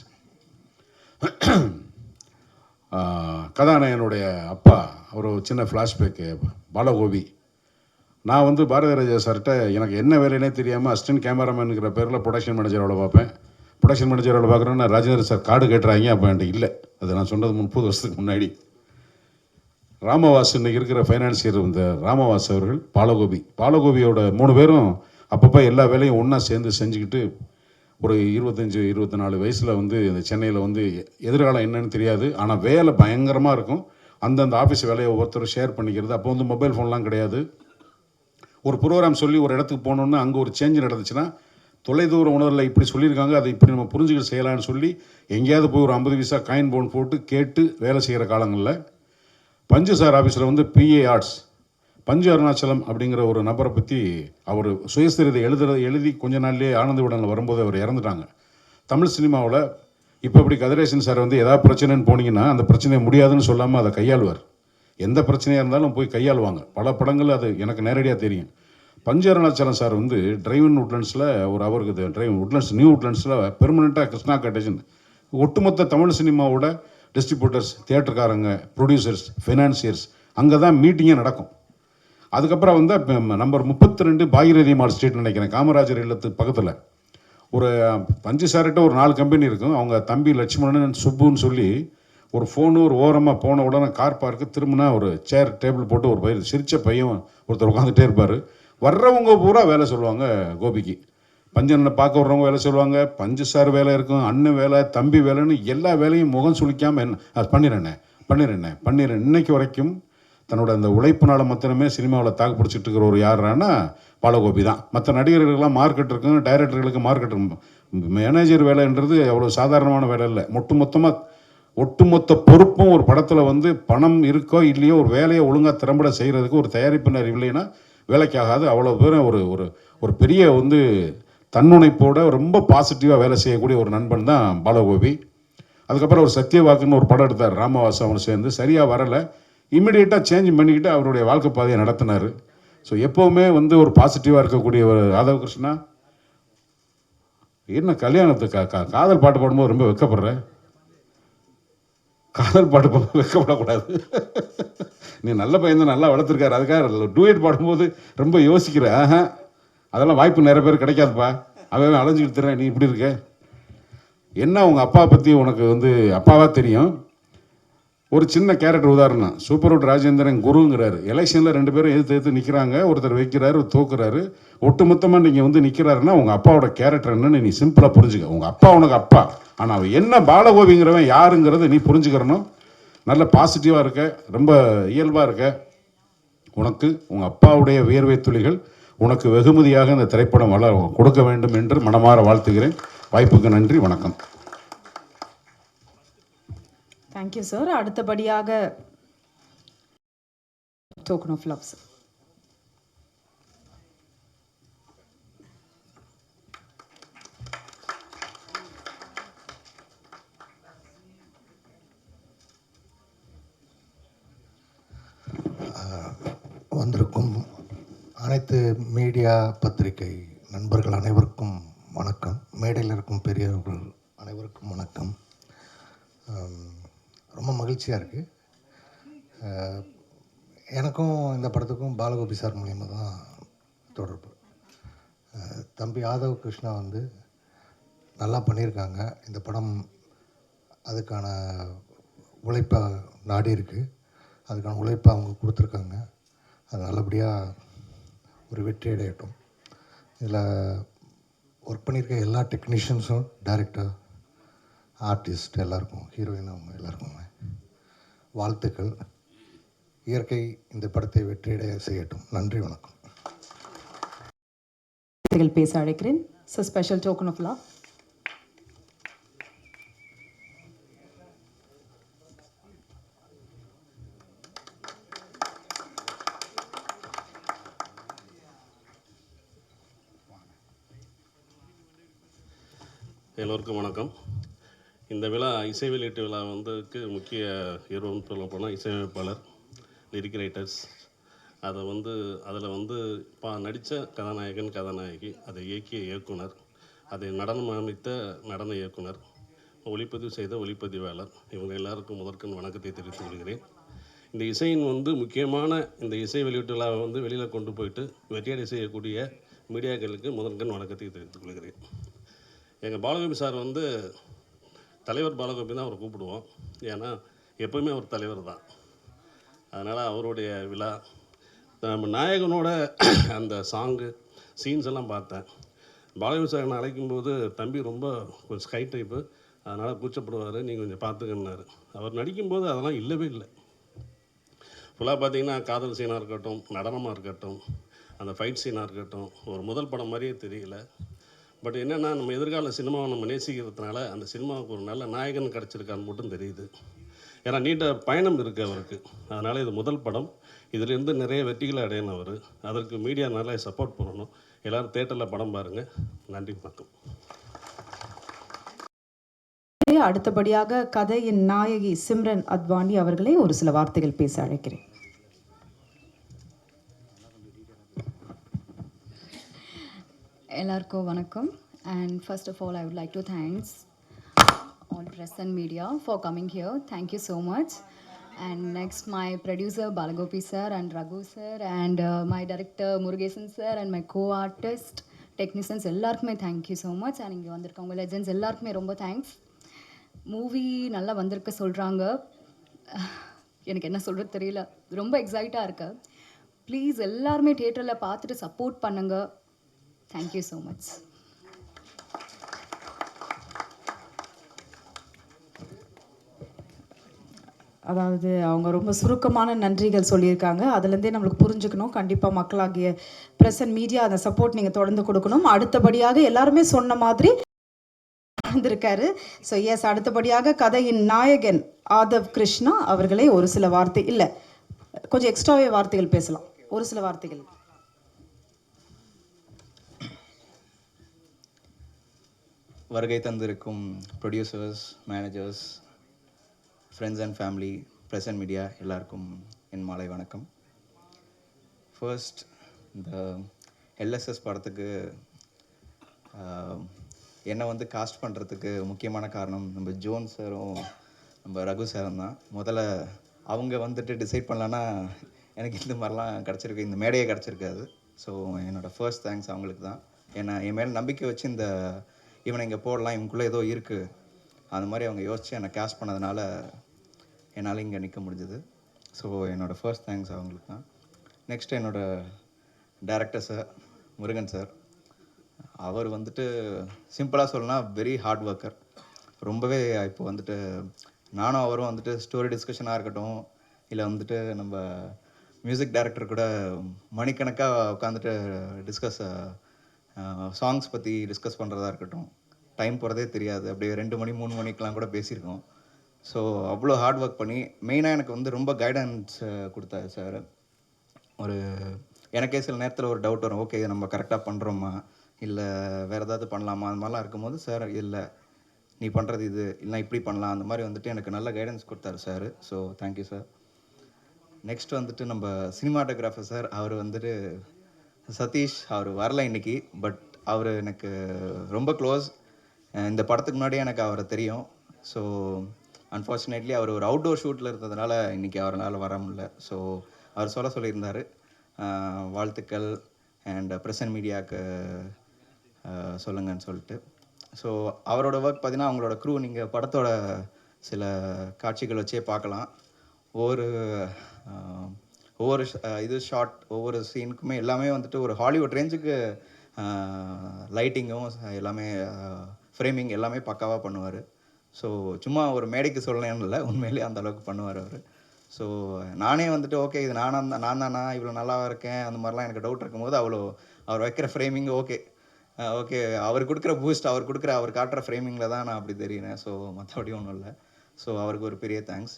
கதாநாயகனுடைய அப்பா ஒரு சின்ன ஃப்ளாஷ்பேக்கு, பாலகோபி. நான் வந்து பாரதி ராஜா சார்கிட்ட எனக்கு என்ன வேலைன்னே தெரியாமல் அசிஸ்டன்ட் கேமராமேனுங்கிற பேரில் ப்ரொடக்ஷன் மேனேஜரோட பார்ப்பேன். ப்ரொடக்ஷன் மேனேஜரோட பார்க்குறேன்னா ராஜேந்திர சார் கார்டு கேட்டுறாங்க. அப்போ என்கிட்ட இல்லை. அது நான் சொன்னது 30 வருஷத்துக்கு முன்னாடி. ராமவாஸ் இன்னைக்கு இருக்கிற ஃபைனான்சியர் இந்த ராமவாஸ் அவர்கள், பாலகோபியோட 3 பேரும் அப்பப்போ எல்லா வேலையும் ஒன்றா சேர்ந்து செஞ்சுக்கிட்டு ஒரு 25-24 வயசில் வந்து இந்த சென்னையில் வந்து எதிர்காலம் என்னன்னு தெரியாது, ஆனால் வேலை பயங்கரமாக இருக்கும். அந்தந்த ஆஃபீஸ் வேலையை ஒவ்வொருத்தரும் ஷேர் பண்ணிக்கிறது. அப்போ வந்து மொபைல் ஃபோன்லாம் கிடையாது. ஒரு ப்ரோக்ராம் சொல்லி ஒரு இடத்துக்கு போனோன்னா அங்கே ஒரு சேஞ்ச் நடந்துச்சுன்னா தொலைதூர உணர்வில் இப்படி சொல்லியிருக்காங்க, அதை இப்படி நம்ம புரிஞ்சுக்கிட்டு செய்யலான்னு சொல்லி எங்கேயாவது போய் ஒரு 50 பைசா காயின் போன் போட்டு கேட்டு வேலை செய்கிற காலங்களில் பஞ்சு சார் ஆஃபீஸில் வந்து பிஏ ஆர்ட்ஸ் பஞ்சு அருணாச்சலம் அப்படிங்கிற ஒரு நபரை பற்றி அவர் சுயசரிதை எழுதி கொஞ்ச நாள்லேயே ஆனந்த விடனில் வரும்போது அவர் இறந்துட்டாங்க. தமிழ் சினிமாவில் இப்போ இப்படி கதிரேசன் சார் வந்து ஏதாவது பிரச்சனைன்னு போனீங்கன்னா அந்த பிரச்சனையை முடியாதுன்னு சொல்லாமல் அதை கையாளுவார். எந்த பிரச்சனையாக இருந்தாலும் போய் கையாளுவாங்க. பல படங்கள் அது எனக்கு நேரடியாக தெரியும். பஞ்சு அருணாச்சலம் சார் வந்து டிரைவ்-இன் உட்லண்ட்ஸில் ஒரு அவருக்கு நியூ உட்லண்ட்ஸில் பெர்மனெண்ட்டாக கிருஷ்ணா கட்டேஜன் ஒட்டுமொத்த தமிழ் சினிமாவோட டிஸ்ட்ரிபியூட்டர்ஸ், தியேட்டர்காரங்க, ப்ரொடியூசர்ஸ், ஃபைனான்சியர்ஸ் அங்கே தான் மீட்டிங்கே நடக்கும். அதுக்கப்புறம் வந்து நம்பர் 32 பாகிரதி மால் ஸ்ட்ரீட் நினைக்கிறேன், காமராஜர் இல்லத்துக்கு பக்கத்தில் ஒரு பஞ்சு சார்கிட்ட ஒரு 4 கம்பெனி இருக்கும். அவங்க தம்பி லட்சுமணன் சுப்புன்னு சொல்லி ஒரு ஃபோனு ஒரு ஓரமாக போன உடனே கார் பார்க்கு திரும்பினா ஒரு சேர் டேபிள் போட்டு ஒரு பையன் சிரித்த பையன் ஒருத்தர் உட்காந்துட்டே இருப்பார். வர்றவங்க பூரா வேலை சொல்லுவாங்க கோபிக்கு. பஞ்சனை பார்க்க வர்றவங்க வேலை சொல்லுவாங்க, பஞ்சு சார் வேலை இருக்கும், அண்ணன் வேலை, தம்பி வேலைன்னு எல்லா வேலையும் முகம் சுளிக்காமல் என்ன அது பண்ணிடுறேன். இன்னைக்கு வரைக்கும் தன்னோட அந்த உழைப்புனால மாத்திரமே சினிமாவில் தாக்கு பிடிச்சிட்டு இருக்கிற ஒரு யாருன்னா பாலகோபி தான். மற்ற நடிகர்களுக்கெல்லாம் மார்க்கெட் இருக்கும், டைரக்டர்களுக்கு மார்க்கெட் இருக்கும். மேனேஜர் வேலைன்றது அவ்வளோ சாதாரணமான வேலை இல்லை. ஒட்டுமொத்த பொறுப்பும் ஒரு படத்தில் வந்து பணம் இருக்கோ இல்லையோ ஒரு வேலையை ஒழுங்காக திறம்பட செய்கிறதுக்கு ஒரு தயாரிப்பினர் இல்லைன்னா வேலைக்காகாது. அவ்வளோ பேரும் ஒரு பெரிய வந்து தன்னுணைப்போட ரொம்ப பாசிட்டிவாக வேலை செய்யக்கூடிய ஒரு நண்பன் தான் பாலகோபி. அதுக்கப்புறம் ஒரு சத்தியவாக்குன்னு ஒரு படம் எடுத்தார் ராமவாஸ், அவனு சேர்ந்து சரியாக வரலை, இம்மிடியேட்டாக சேஞ்ச் பண்ணிக்கிட்டு அவருடைய வாழ்க்கை பாதையை நடத்தினார். ஸோ எப்போவுமே வந்து ஒரு பாசிட்டிவாக இருக்கக்கூடிய ஒரு ராதவ கிருஷ்ணா. என்ன கல்யாணத்துக்கு காதல் பாட்டு பாடும்போது ரொம்ப வெக்கப்படுறேன். காதல் பாட்டு பாடும்போது வெக்கப்படக்கூடாது. நீ நல்ல பையன் தான், நல்லா வளர்த்துருக்காரு, அதுக்காக டூயட் பாடும்போது ரொம்ப யோசிக்கிற. அதெல்லாம் வாய்ப்பு நிறைய பேர் கிடைக்காதுப்பா. அவன் அலைஞ்சிக்கிட்டு தரேன், நீ இப்படி இருக்க. என்ன உங்கள் அப்பா பற்றி உனக்கு வந்து அப்பாவாக தெரியும். ஒரு சின்ன கேரக்டர் உதாரணம், சூப்பர்வுட் ராஜேந்திரன் குருங்கிறாரு. எலெக்ஷனில் 2 பேரும் எதிர்த்து நிற்கிறாங்க, ஒருத்தர் வைக்கிறாரு, தோக்குறாரு. ஒட்டுமொத்தமாக நீங்கள் வந்து நிற்கிறாருன்னா உங்கள் அப்பாவோட கேரக்டர் என்னன்னு நீ சிம்பிளாக புரிஞ்சுக்க. உங்கள் அப்பா உனக்கு அப்பா, ஆனால் அவன் என்ன பாலகோபிங்கிறவன் யாருங்கிறத நீ புரிஞ்சுக்கிறணும். நல்ல பாசிட்டிவாக இருக்க, ரொம்ப இயல்பாக இருக்க. உனக்கு உங்கள் அப்பாவுடைய வியர்வை துளிகள் உனக்கு வெகுமதியாக இந்த திரைப்படம் கொடுக்க வேண்டும் என்று மனமாற வாழ்த்துகிறேன். வாய்ப்புக்கு நன்றி, வணக்கம். Thank you sir. அடுத்தபடியாக டோக்கன் ஆஃப் லவ் சார். வந்திருக்கும் அனைத்து மீடியா பத்திரிகை நண்பர்கள் அனைவருக்கும் வணக்கம். மேடையில் இருக்கும் பெரியவர்கள் அனைவருக்கும் வணக்கம். ரொம்ப மகிழ்ச்சியாக இருக்குது. எனக்கும் இந்த படத்துக்கும் பாலகோபி சார் மூலியமாக தான் தொடர்பு. தம்பி ஆதவ் கிருஷ்ணா வந்து நல்லா பண்ணியிருக்காங்க. இந்த படம் அதுக்கான உழைப்பை நாடி இருக்குது, அதுக்கான உழைப்பை அவங்க கொடுத்துருக்காங்க. அது நல்லபடியாக ஒரு வெற்றி அடையட்டும். இதில் ஒர்க் பண்ணியிருக்க எல்லா டெக்னீஷியன்ஸும், டைரக்டர், ஆர்டிஸ்ட் எல்லாருக்கும், ஹீரோயின் அவங்க எல்லாருக்கும் வாழ்த்துக்கள். இயற்கை இந்த படத்தை வெற்றியடைய செய்யட்டும். நன்றி, வணக்கம். பேச அழைக்கிறேன். Special token of love. எல்லோருக்கும் வணக்கம். இந்த விழா இசை வெளியீட்டு விழா வந்துக்கு முக்கிய ஹீரோன்னு சொல்ல போனால் இசையமைப்பாளர், லிரிக் ரைட்டர்ஸ், அதில் நடித்த கதாநாயகன் கதாநாயகி, அதை இயக்கிய இயக்குனர், அதை நடனம் அமைத்த நடன இயக்குனர், ஒளிப்பதிவு செய்த ஒளிப்பதிவாளர், இவங்க எல்லாருக்கும் முதற்கண் வணக்கத்தை தெரிவித்துக் கொள்கிறேன். இந்த இசையின் முக்கியமான இந்த இசை வெளியீட்டு விழாவை வெளியில் கொண்டு போயிட்டு வெற்றியடை செய்யக்கூடிய மீடியாக்களுக்கு முதற்கண் வணக்கத்தை தெரிவித்துக் கொள்கிறேன். எங்கள் பாலகோபி சார் தலைவர் பாலகோபி தான் அவரை கூப்பிடுவோம். ஏன்னா எப்போவுமே அவர் தலைவர் தான். அதனால் அவருடைய விழா, நம்ம நாயகனோட அந்த சாங்கு சீன்ஸ் எல்லாம் பார்த்தேன். பாலகோபி சார் என்னை அழைக்கும்போது, தம்பி ரொம்ப கொஞ்சம் ஸ்கை டைப்பு, அதனால் கூச்சப்படுவார், நீங்கள் கொஞ்சம் பார்த்துக்கன்னாரு. அவர் நடிக்கும்போது அதெல்லாம் இல்லவே இல்லை. ஃபுல்லாக பார்த்தீங்கன்னா காதல் சீனாக இருக்கட்டும், நடனமாக இருக்கட்டும், அந்த ஃபைட் சீனாக இருக்கட்டும், ஒரு முதல் படம் மாதிரியே தெரியல. பட் என்னென்னா, நம்ம எதிர்கால சினிமாவை நம்ம நேசிக்கிறதுனால அந்த சினிமாவுக்கு ஒரு நல்ல நாயகன் கிடச்சிருக்கான்னு மட்டும் தெரியுது. ஏன்னா நீண்ட பயணம் இருக்குது அவருக்கு. அதனால் இது முதல் படம். இதிலேருந்து நிறைய வெற்றிகளை அடையணும் அவர். அதற்கு மீடியா நல்லா சப்போர்ட் பண்ணணும். எல்லோரும் தேட்டரில் படம் பாருங்கள். நன்றி, வணக்கம். அடுத்தபடியாக கதையின் நாயகி சிம்ரன் அத்வானி அவர்களை ஒரு சில வார்த்தைகள் பேச அழைக்கிறேன். எல்லாருக்கும் வணக்கம். And first of all, I would like to thanks all press and media for coming here. Thank you so much. And next, my producer Balagopi sir and Raghu sir and my director Murugesan sir and my co-artist technicians எல்லாருக்குமே thank you so much. And இங்கே வந்திருக்கவங்க legends எல்லாருக்குமே ரொம்ப thanks. Movie நல்லா வந்திருக்க சொல்கிறாங்க. எனக்கு என்ன சொல்கிறது தெரியல. ரொம்ப எக்ஸைட்டாக இருக்கு. ப்ளீஸ் எல்லாருமே தியேட்டரில் பார்த்துட்டு சப்போர்ட் பண்ணுங்கள். Thank you so much. அதாவது அவங்க ரொம்ப சுருக்கமான நன்றிகள் சொல்லியிருக்காங்க. அதுலேருந்தே நம்மளுக்கு புரிஞ்சுக்கணும். கண்டிப்பாக மக்களாகிய ப்ரெஸ் அண்ட் மீடியா அந்த சப்போர்ட் நீங்கள் தொடர்ந்து கொடுக்கணும். அடுத்தபடியாக எல்லாருமே சொன்ன மாதிரி வந்திருக்காரு. ஸோ எஸ், அடுத்தபடியாக கதையின் நாயகன் ஆதவ் கிருஷ்ணா அவர்களே ஒரு சில வார்த்தை, இல்லை கொஞ்சம் எக்ஸ்ட்ராவே வார்த்தைகள் பேசலாம். ஒரு சில வார்த்தைகள். வருகை தந்திருக்கும் producers, managers, friends and family, press and media எல்லாருக்கும் என் மாலை வணக்கம். ஃபர்ஸ்ட், இந்த எல்எஸ்எஸ் படத்துக்கு என்னை காஸ்ட் பண்ணுறதுக்கு முக்கியமான காரணம் நம்ம ஜோன் சாரும் நம்ம ரகு சாரும் தான். முதல்ல அவங்க டிசைட் பண்ணலன்னா எனக்கு இந்த மாதிரிலாம் கிடச்சிருக்கு, இந்த மேடையே கிடச்சிருக்காது. ஸோ என்னோடய ஃபர்ஸ்ட் தேங்க்ஸ் அவங்களுக்கு தான். ஏன்னா என் மேலே நம்பிக்கை வச்சு இவனை இங்கே போடலாம், இவனுக்குள்ளே ஏதோ இருக்குது, அந்த மாதிரி அவங்க யோசித்து என்னை கேஸ்ட் பண்ணதுனால என்னால் இங்கே நிற்க முடிஞ்சுது. ஸோ என்னோடய ஃபர்ஸ்ட் தேங்க்ஸ் அவங்களுக்கு தான். நெக்ஸ்ட் என்னோடய டைரக்டர் சார் முருகன் சார். அவர் சிம்பிளாக சொல்லணும்னா வெரி ஹார்ட் ஒர்க்கர். ரொம்பவே இப்போ நானும் அவரும் ஸ்டோரி டிஸ்கஷனாக இருக்கட்டும், இல்லை நம்ம மியூசிக் டைரக்டர் கூட மணிக்கணக்காக உட்காந்துட்டு டிஸ்கஸ் சாங்ஸ் பற்றி டிஸ்கஸ் பண்ணுறதா இருக்கட்டும், டைம் போகிறதே தெரியாது. அப்படியே 2 மணி 3 மணிக்கெலாம் கூட பேசியிருக்கோம். ஸோ அவ்வளோ ஹார்ட் ஒர்க் பண்ணி மெயினாக எனக்கு ரொம்ப கைடன்ஸ் கொடுத்தாரு சார். எனக்கே சில நேரத்தில் ஒரு டவுட் வரும், ஓகே நம்ம கரெக்டாக பண்ணுறோமா இல்லை வேறு ஏதாவது பண்ணலாமா, அந்த மாதிரிலாம் இருக்கும்போது சார் இல்லை நீ பண்ணுறது இது இல்லை இப்படி பண்ணலாம், அந்த மாதிரி எனக்கு நல்ல கைடன்ஸ் கொடுத்தாரு sir. So thank you sir. Next நம்ம சினிமாட்டோகிராஃபர் சார். அவர் சதீஷ், அவர் வரல இன்றைக்கி. பட் அவர் எனக்கு ரொம்ப க்ளோஸ். இந்த படத்துக்கு முன்னாடியே எனக்கு அவரை தெரியும். ஸோ அன்ஃபார்ச்சுனேட்லி அவர் ஒரு அவுட்டோர் ஷூட்டில் இருந்ததுனால இன்றைக்கி அவரால் வர முடியல. ஸோ அவர் சொல்லியிருந்தார் வாழ்த்துக்கள் அண்ட் ப்ரெஸ் அண்ட் மீடியாவுக்கு சொல்லுங்கன்னு சொல்லிட்டு. ஸோ அவரோட ஒர்க் பார்த்தீங்கன்னா அவங்களோட க்ரூ நீங்கள் படத்தோட சில காட்சிகள் வச்சே பார்க்கலாம். ஒவ்வொரு ஷார்ட், ஒவ்வொரு சீனுக்குமே எல்லாமே ஒரு ஹாலிவுட் ரேஞ்சுக்கு லைட்டிங்கும் எல்லாமே ஃப்ரேமிங் எல்லாமே பக்காவாக பண்ணுவார். ஸோ சும்மா ஒரு மேடைக்கு சொல்லணும்னு இல்லை, உண்மையிலே அந்த அளவுக்கு பண்ணுவார் அவர். ஸோ நானே ஓகே இது நான் தானா இவ்வளோ நல்லா இருக்கேன் அந்த மாதிரிலாம் எனக்கு டவுட் இருக்கும்போது அவர் வைக்கிற ஃப்ரேமிங் ஓகே அவர் கொடுக்குற பூஸ்ட், அவர் காட்டுற ஃப்ரேமிங்கில் தான் நான் அப்படி தெரியிறேன். ஸோ மற்றபடி ஒன்றும் இல்லை. ஸோ அவருக்கு ஒரு பெரிய தேங்க்ஸ்.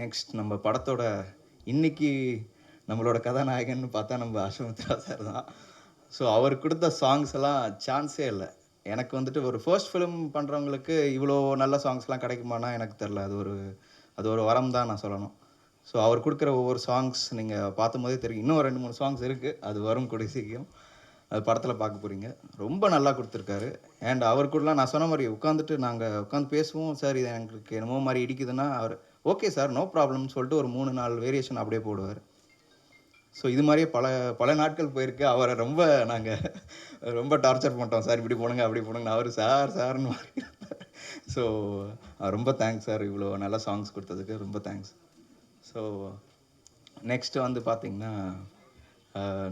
நெக்ஸ்ட் நம்ம படத்தோட இன்றைக்கி நம்மளோட கதாநாயகன் பார்த்தா நம்ம அஸ்வமித்ரா சார் தான். ஸோ அவர் கொடுத்த சாங்ஸ் எல்லாம் சான்ஸே இல்லை. எனக்கு வந்துட்டு ஒரு ஃபர்ஸ்ட் ஃபிலிம் பண்ணுறவங்களுக்கு இவ்வளோ நல்ல சாங்ஸ்லாம் கிடைக்குமானா எனக்கு தெரில. அது ஒரு வரம் தான் நான் சொல்லணும். ஸோ அவர் கொடுக்குற ஒவ்வொரு சாங்ஸ் நீங்கள் பார்த்தும்போதே தெரியும். இன்னும் 2, 3 சாங்ஸ் இருக்குது. அது வரும் கூடிய சீக்கிரம். அது படத்தில் பார்க்க போகிறீங்க. ரொம்ப நல்லா கொடுத்துருக்காரு. அண்ட் அவர் கூடலாம் நான் சொன்ன மாதிரி நாங்கள் உட்காந்து பேசுவோம். சார் இது எங்களுக்கு என்னமோ மாதிரி இடிக்குதுன்னா அவர் ஓகே சார் நோ ப்ராப்ளம்னு சொல்லிட்டு ஒரு 3, 4 வேரியேஷன் அப்படியே போடுவார். ஸோ இது மாதிரியே பல நாட்கள் போயிருக்கு. அவரை நாங்கள் ரொம்ப டார்ச்சர் பண்ணிட்டோம். சார் இப்படி போடுங்க அப்படி போடுங்க. அவர் சார்னு மாதிரி. ஸோ ரொம்ப தேங்க்ஸ் சார், இவ்வளோ நல்ல சாங்ஸ் கொடுத்ததுக்கு ரொம்ப தேங்க்ஸ். ஸோ நெக்ஸ்ட்டு வந்து பார்த்திங்கன்னா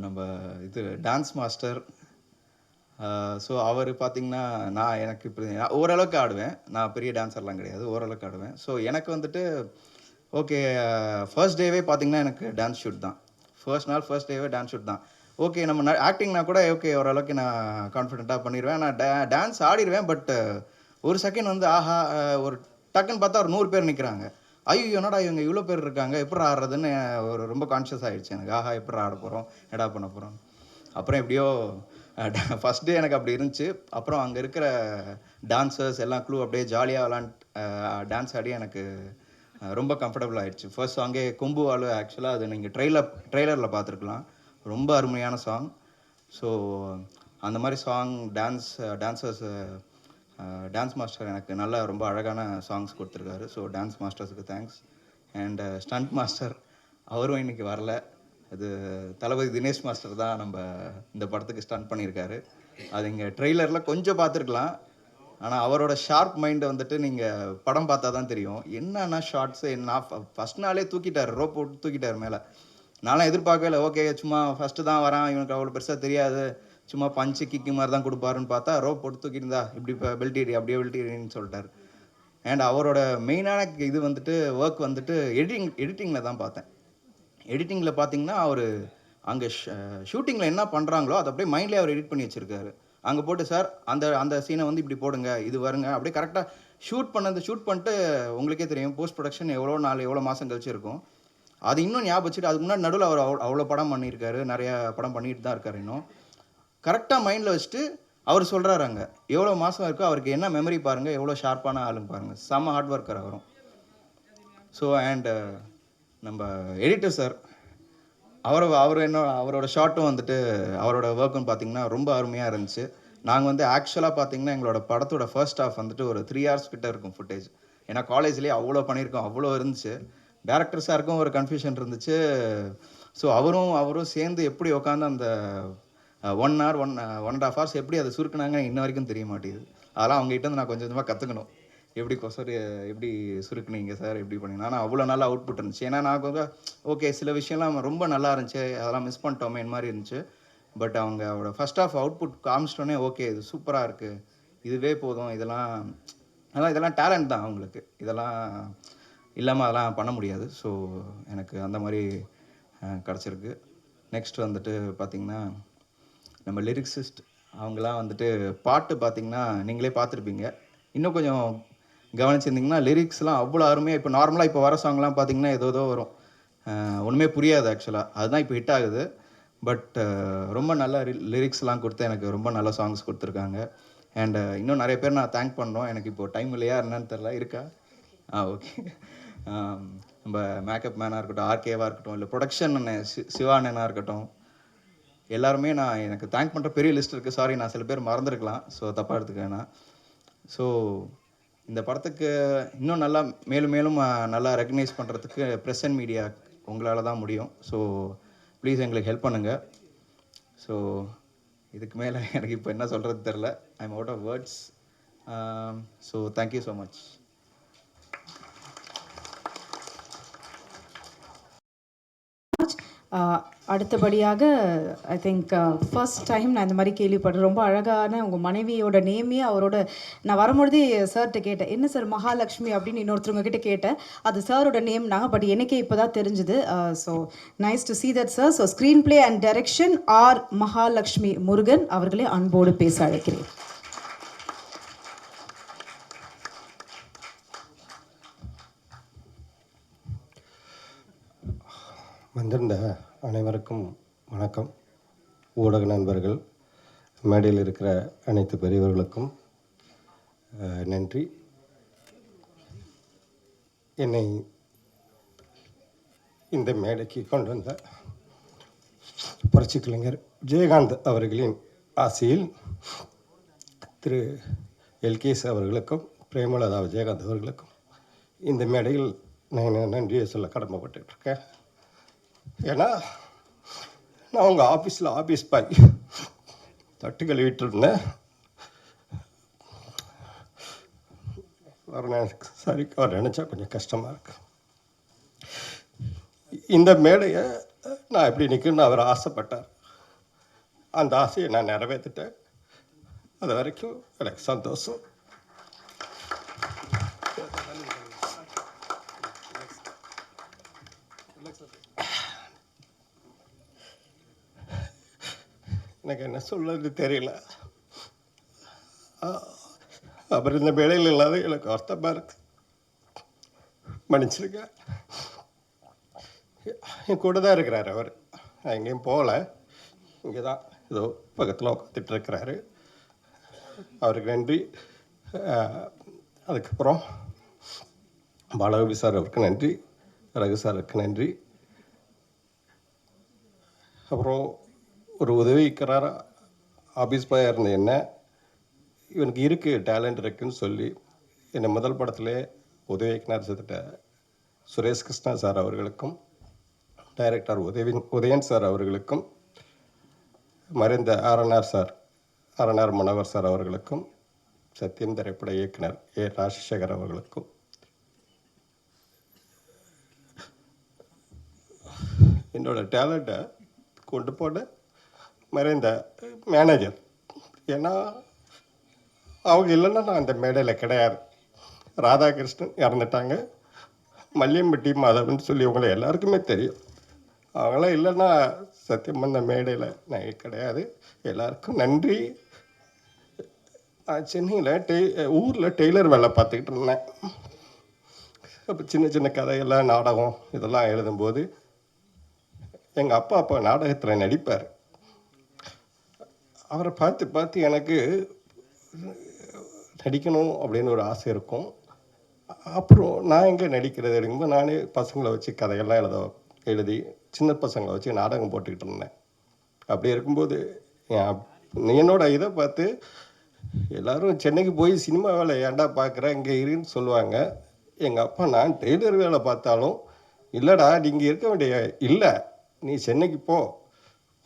நம்ம இது டான்ஸ் மாஸ்டர். ஸோ அவர் பார்த்திங்கன்னா நான் ஓரளவுக்கு ஆடுவேன். நான் பெரிய டான்ஸர்லாம் கிடையாது, ஓரளவுக்கு ஆடுவேன். ஸோ எனக்கு வந்துட்டு ஓகே ஃபர்ஸ்ட் டேவே பார்த்திங்கன்னா எனக்கு டான்ஸ் ஷூட் தான். ஃபர்ஸ்ட் டேவே டான்ஸ் ஷூட் தான். ஓகே நம்ம ஆக்டிங்னா கூட ஓகே ஓரளவுக்கு நான் கான்ஃபிடென்ட்டாக பண்ணிடுவேன். நான் டான்ஸ் ஆடிடுவேன். பட் ஒரு செகண்ட் வந்து ஒரு டக்குன்னு பார்த்தா ஒரு 100 பேர் நிற்கிறாங்க. ஐயோ என்னடா இவங்க இவ்வளோ பேர் இருக்காங்க, எப்படி ஆடுறதுன்னு ஒரு ரொம்ப கான்ஷியஸ் ஆகிடுச்சு எனக்கு. எப்படி ஆட போகிறோம், என்னடா பண்ண போகிறோம். அப்புறம் எப்படியோ ஃபஸ்ட் டே எனக்கு அப்படி இருந்துச்சு. அப்புறம் அங்கே இருக்கிற டான்சர்ஸ் எல்லாம் அப்படியே ஜாலியாக டான்ஸ் ஆடி எனக்கு ரொம்ப கம்ஃபர்டபுள் ஆகிடுச்சு. ஃபர்ஸ்ட் சாங்கே கொம்பு வாழு. ஆக்சுவலாக அது நீங்கள் ட்ரெய்லரில் பார்த்துருக்கலாம். ரொம்ப அருமையான சாங். ஸோ அந்த மாதிரி சாங் டான்ஸ் மாஸ்டர் எனக்கு நல்லா ரொம்ப அழகான சாங்ஸ் கொடுத்துருக்காரு. ஸோ டான்ஸ் மாஸ்டர்ஸுக்கு தேங்க்ஸ். அண்ட் ஸ்டண்ட் மாஸ்டர் அவரும் இன்றைக்கி வரல. அது தளபதி தினேஷ் மாஸ்டர் தான் நம்ம இந்த படத்துக்கு ஸ்டண்ட் பண்ணியிருக்காரு. அது இங்கே ட்ரெய்லரில் கொஞ்சம் பார்த்துருக்கலாம். ஆனால் அவரோட ஷார்ப் மைண்டை வந்துட்டு நீங்கள் படம் பார்த்தா தான் தெரியும். என்னன்னா ஷார்ட்ஸு ஃபஸ்ட் நாளே ரோப் போட்டு தூக்கிட்டார் மேலே. நான்லாம் எதிர்பார்க்கவே இல்லை. ஓகே சும்மா ஃபஸ்ட்டு தான் வரான், இவனுக்கு அவ்வளோ பெருசாக தெரியாது, சும்மா பஞ்சு கிக்கு மாதிரி தான் கொடுப்பாருன்னு பார்த்தா ரோப் போட்டு தூக்கியிருந்தா இப்படி இப்போ பெல்ட் அப்படியே பெல்ட் சொல்லிட்டார். அண்ட் அவரோட மெயினான இது வந்துட்டு ஒர்க் வந்துட்டு எடிட்டிங்கில் தான் பார்த்தேன். எடிட்டிங்கில் பார்த்தீங்கன்னா அவர் அங்கே ஷூட்டிங்கில் என்ன பண்ணுறாங்களோ அதை அப்படியே மைண்ட்லேயே அவர் எடிட் பண்ணி வச்சுருக்காரு. அங்கே போட்டு சார் அந்த சீனை வந்து இப்படி போடுங்க, இது வருங்க, அப்படியே கரெக்டாக ஷூட் பண்ணிட்டு உங்களுக்கே தெரியும் போஸ்ட் ப்ரொடக்ஷன் எவ்வளோ மாதம் கழிச்சு இருக்கும். அது இன்னும் ஞாபகம் வச்சுட்டு அதுக்கு முன்னாடி நடுவில் அவர் அவ்வளோ படம் பண்ணியிருக்காரு, நிறையா படம் பண்ணிட்டு தான் இருக்கார். இன்னும் கரெக்டாக மைண்டில் வச்சுட்டு அவர் சொல்கிறாரு அங்கே எவ்வளோ மாதம் இருக்கோ அவருக்கு என்ன மெமரி பாருங்கள், எவ்வளோ ஷார்ப்பான ஆளுங்க பாருங்கள். செம்ம ஹார்ட் ஒர்க்கர் அவரும். ஸோ அண்ட் நம்ம எடிட்டர் சார் அவரோட ஷார்ட்டும் வந்துட்டு அவரோட ஒர்க்கும் பார்த்திங்கன்னா ரொம்ப அருமையாக இருந்துச்சு. நாங்கள் வந்து ஆக்சுவலாக பார்த்திங்கன்னா எங்களோட படத்தோட ஃபர்ஸ்ட் ஹாஃப் வந்துட்டு ஒரு 3 hours கிட்ட இருக்கும் ஃபுட்டேஜ். ஏன்னா காலேஜ்லேயே அவ்வளோ பண்ணியிருக்கோம், அவ்வளோ இருந்துச்சு. டேரக்டர் சாருக்கும் ஒரு கன்ஃபியூஷன் இருந்துச்சு. ஸோ அவரும் சேர்ந்து எப்படி உட்காந்து அந்த 1 hour 1.5 hours எப்படி அதை சுருக்குனாங்க இன்ன வரைக்கும் தெரிய மாட்டேங்குது. அதெல்லாம் அவங்ககிட்ட வந்து நான் கொஞ்சம் கொஞ்சமாக கற்றுக்கணும். எப்படி சுருக்குனீங்க சார், எப்படி பண்ணீங்க. ஆனால் அவ்வளோ நல்லா அவுட்புட் இருந்துச்சு. ஏன்னா நான் ஓகே சில விஷயம்லாம் ரொம்ப நல்லா இருந்துச்சு, அதெல்லாம் மிஸ் பண்ணிட்டோமே இந்த மாதிரி இருந்துச்சு. பட் அவரோட ஃபர்ஸ்ட் ஆஃப் அவுட்புட் காமிச்சிட்டோன்னே ஓகே இது சூப்பராக இருக்குது, இதுவே போதும், இதெல்லாம் டேலண்ட் தான் அவங்களுக்கு. இதெல்லாம் இல்லாமல் அதெல்லாம் பண்ண முடியாது. ஸோ எனக்கு அந்த மாதிரி கிடச்சிருக்கு. நெக்ஸ்ட் வந்துட்டு பார்த்திங்கன்னா நம்ம லிரிக்ஸிஸ்ட் அவங்களாம் வந்துட்டு பாட்டு பார்த்திங்கன்னா நீங்களே பார்த்துருப்பீங்க. இன்னும் கொஞ்சம் கவனிச்சிருந்திங்கன்னா லிரிக்ஸ்லாம் அவ்வளோ அருமையாக இப்போ நார்மலாக இப்போ வர சாங்லாம் பார்த்திங்கன்னா ஏதோ வரும், ஒன்றுமே புரியாது ஆக்சுவலாக. அதுதான் இப்போ ஹிட் ஆகுது. பட் ரொம்ப நல்ல லிரிக்ஸ்லாம் கொடுத்து எனக்கு ரொம்ப நல்ல சாங்ஸ் கொடுத்துருக்காங்க. அண்ட் இன்னும் நிறைய பேர் நான் தேங்க் பண்ணுறோம். எனக்கு இப்போது டைம் இல்லையா என்னன்னு தெரில. இருக்கா? ஓகே. நம்ம மேக்கப் மேனாக இருக்கட்டும், ஆர்கேவாக இருக்கட்டும், இல்லை ப்ரொடக்ஷன் சிவானனாக இருக்கட்டும், எல்லாருமே எனக்கு தேங்க் பண்ணுற பெரிய லிஸ்ட் இருக்குது. சாரி நான் சில பேர் மறந்துருக்கலாம், ஸோ தப்பாக எடுத்துக்கேன்னா. ஸோ இந்த படத்துக்கு இன்னும் நல்லா மேலும் நல்லா ரெக்கக்னைஸ் பண்ணுறதுக்கு ப்ரெஸ் அண்ட் மீடியா உங்களால் தான் முடியும். ஸோ ப்ளீஸ் எங்களுக்கு ஹெல்ப் பண்ணுங்கள். ஸோ இதுக்கு மேலே எனக்கு இப்போ என்ன சொல்கிறது தெரில. I am out of words. So thank you so much. அடுத்தபடியாக ஐ திங்க் ஃபர்ஸ்ட் டைம் நான் இந்த மாதிரி கேள்விப்படுறேன். ரொம்ப அழகான உங்கள் மனைவியோட நேமே அவரோட நான் வரும்பொழுதே சார்கிட்ட கேட்டேன், என்ன சார் மகாலட்சுமி அப்படின்னு இன்னொருத்தவங்க கிட்ட கேட்டேன். அது சாரோட நேம்னாங்க. பட் எனக்கே இப்போ தான் தெரிஞ்சுது. So nice to see that sir. So screenplay and direction R Mahalakshmi Murugan அவர்களே அன்போடு பேச அழைக்கிறேன். வந்திருந்த அனைவருக்கும் வணக்கம். ஊடக நண்பர்கள், மேடையில் இருக்கிற அனைத்து பெரியவர்களுக்கும் நன்றி. என்னை இந்த மேடைக்கு கொண்டு வந்த புரட்சி கலைஞர் விஜயகாந்த் அவர்களின் ஆசையில் திரு எல்கேஎஸ் அவர்களுக்கும் பிரேமலதா விஜயகாந்த் அவர்களுக்கும் இந்த மேடையில் நான் நன்றியை சொல்ல கடமைப்பட்டுருக்கேன். ஏன்னா நான் உங்கள் ஆஃபீஸில் ஆஃபீஸ் பாய் தட்டு கழுவிட்டு இருந்தேன். சாரி, அவர் நினச்சா கொஞ்சம் கஷ்டமாக இருக்கு. இந்த மேடையை நான் எப்படி நிற்கணும்னு அவர் ஆசைப்பட்டார். அந்த ஆசையை நான் நிறைவேற்றிட்டேன். அது வரைக்கும் எனக்கு சந்தோஷம். எனக்கு என்ன சொல்றது தெரியல. அவர் இந்த மேடையில் இல்லாத எனக்கு வருத்தமாக இருக்கு. மன்னிச்சிருக்க. என் கூட தான் இருக்கிறார் அவர். நான் எங்கேயும் போகல, இங்கே தான் ஏதோ பக்கத்தில் உட்காந்துட்டு இருக்கிறாரு. அவருக்கு நன்றி. அதுக்கப்புறம் பாலகோபி சார் அவருக்கு நன்றி, ரகு சாருக்கு நன்றி. அப்புறம் ஒரு உதவிக்கிறார் ஆஃபீஸ் பாயாக இருந்த என்ன, இவனுக்கு இருக்குது டேலண்ட் இருக்குதுன்னு சொல்லி என்னை முதல் படத்திலே உதவிக்கினார் செத்துட்ட சுரேஷ் கிருஷ்ணா சார் அவர்களுக்கும், டைரக்டர் உதயன் சார் அவர்களுக்கும், மறைந்த ஆர்என்ஆர் மனோகர் சார் அவர்களுக்கும், சத்தியம் திரைப்பட இயக்குனர் ஏ ராஜசேகர் அவர்களுக்கும், என்னோட டேலண்ட்டை கொண்டு போன மறைந்த மேனேஜர். ஏன்னா அவங்க இல்லைன்னா நான் அந்த மேடையில் கிடையாது. ராதாகிருஷ்ணன் இறந்துட்டாங்க, மல்லியம்பட்டி மாதவன் சொல்லி இவங்களை எல்லாருக்குமே தெரியும். அவங்களாம் இல்லைன்னா சத்தியம் அந்த மேடையில் நான் கிடையாது. எல்லாருக்கும் நன்றி. நான் சென்னையில் ஊரில் டெய்லர் வேலை பார்த்துக்கிட்டு இருந்தேன். அப்போ சின்ன சின்ன கதையெல்லாம் நாடகம் இதெல்லாம் எழுதும்போது எங்கள் அப்பா நாடகத்தில் நடிப்பார். அவரை பார்த்து எனக்கு நடிக்கணும் அப்படின்னு ஒரு ஆசை இருக்கும். அப்புறம் நான் எங்கே நடிக்கிறது எடுக்கும்போது நானே பசங்களை வச்சு கதையெல்லாம் எழுதி சின்ன பசங்களை வச்சு நாடகம் போட்டுக்கிட்டு இருந்தேன். அப்படி இருக்கும்போது என்னோட இதை பார்த்து எல்லோரும் சென்னைக்கு போய் சினிமா வேலை ஏன்டா பார்க்குறேன் இங்கே இருன்னு சொல்லுவாங்க. எங்கள் அப்பா நான் டெய்லர் வேலை பார்த்தாலும் இல்லைடா நீங்கள் இருக்க வேண்டிய இல்லை, நீ சென்னைக்கு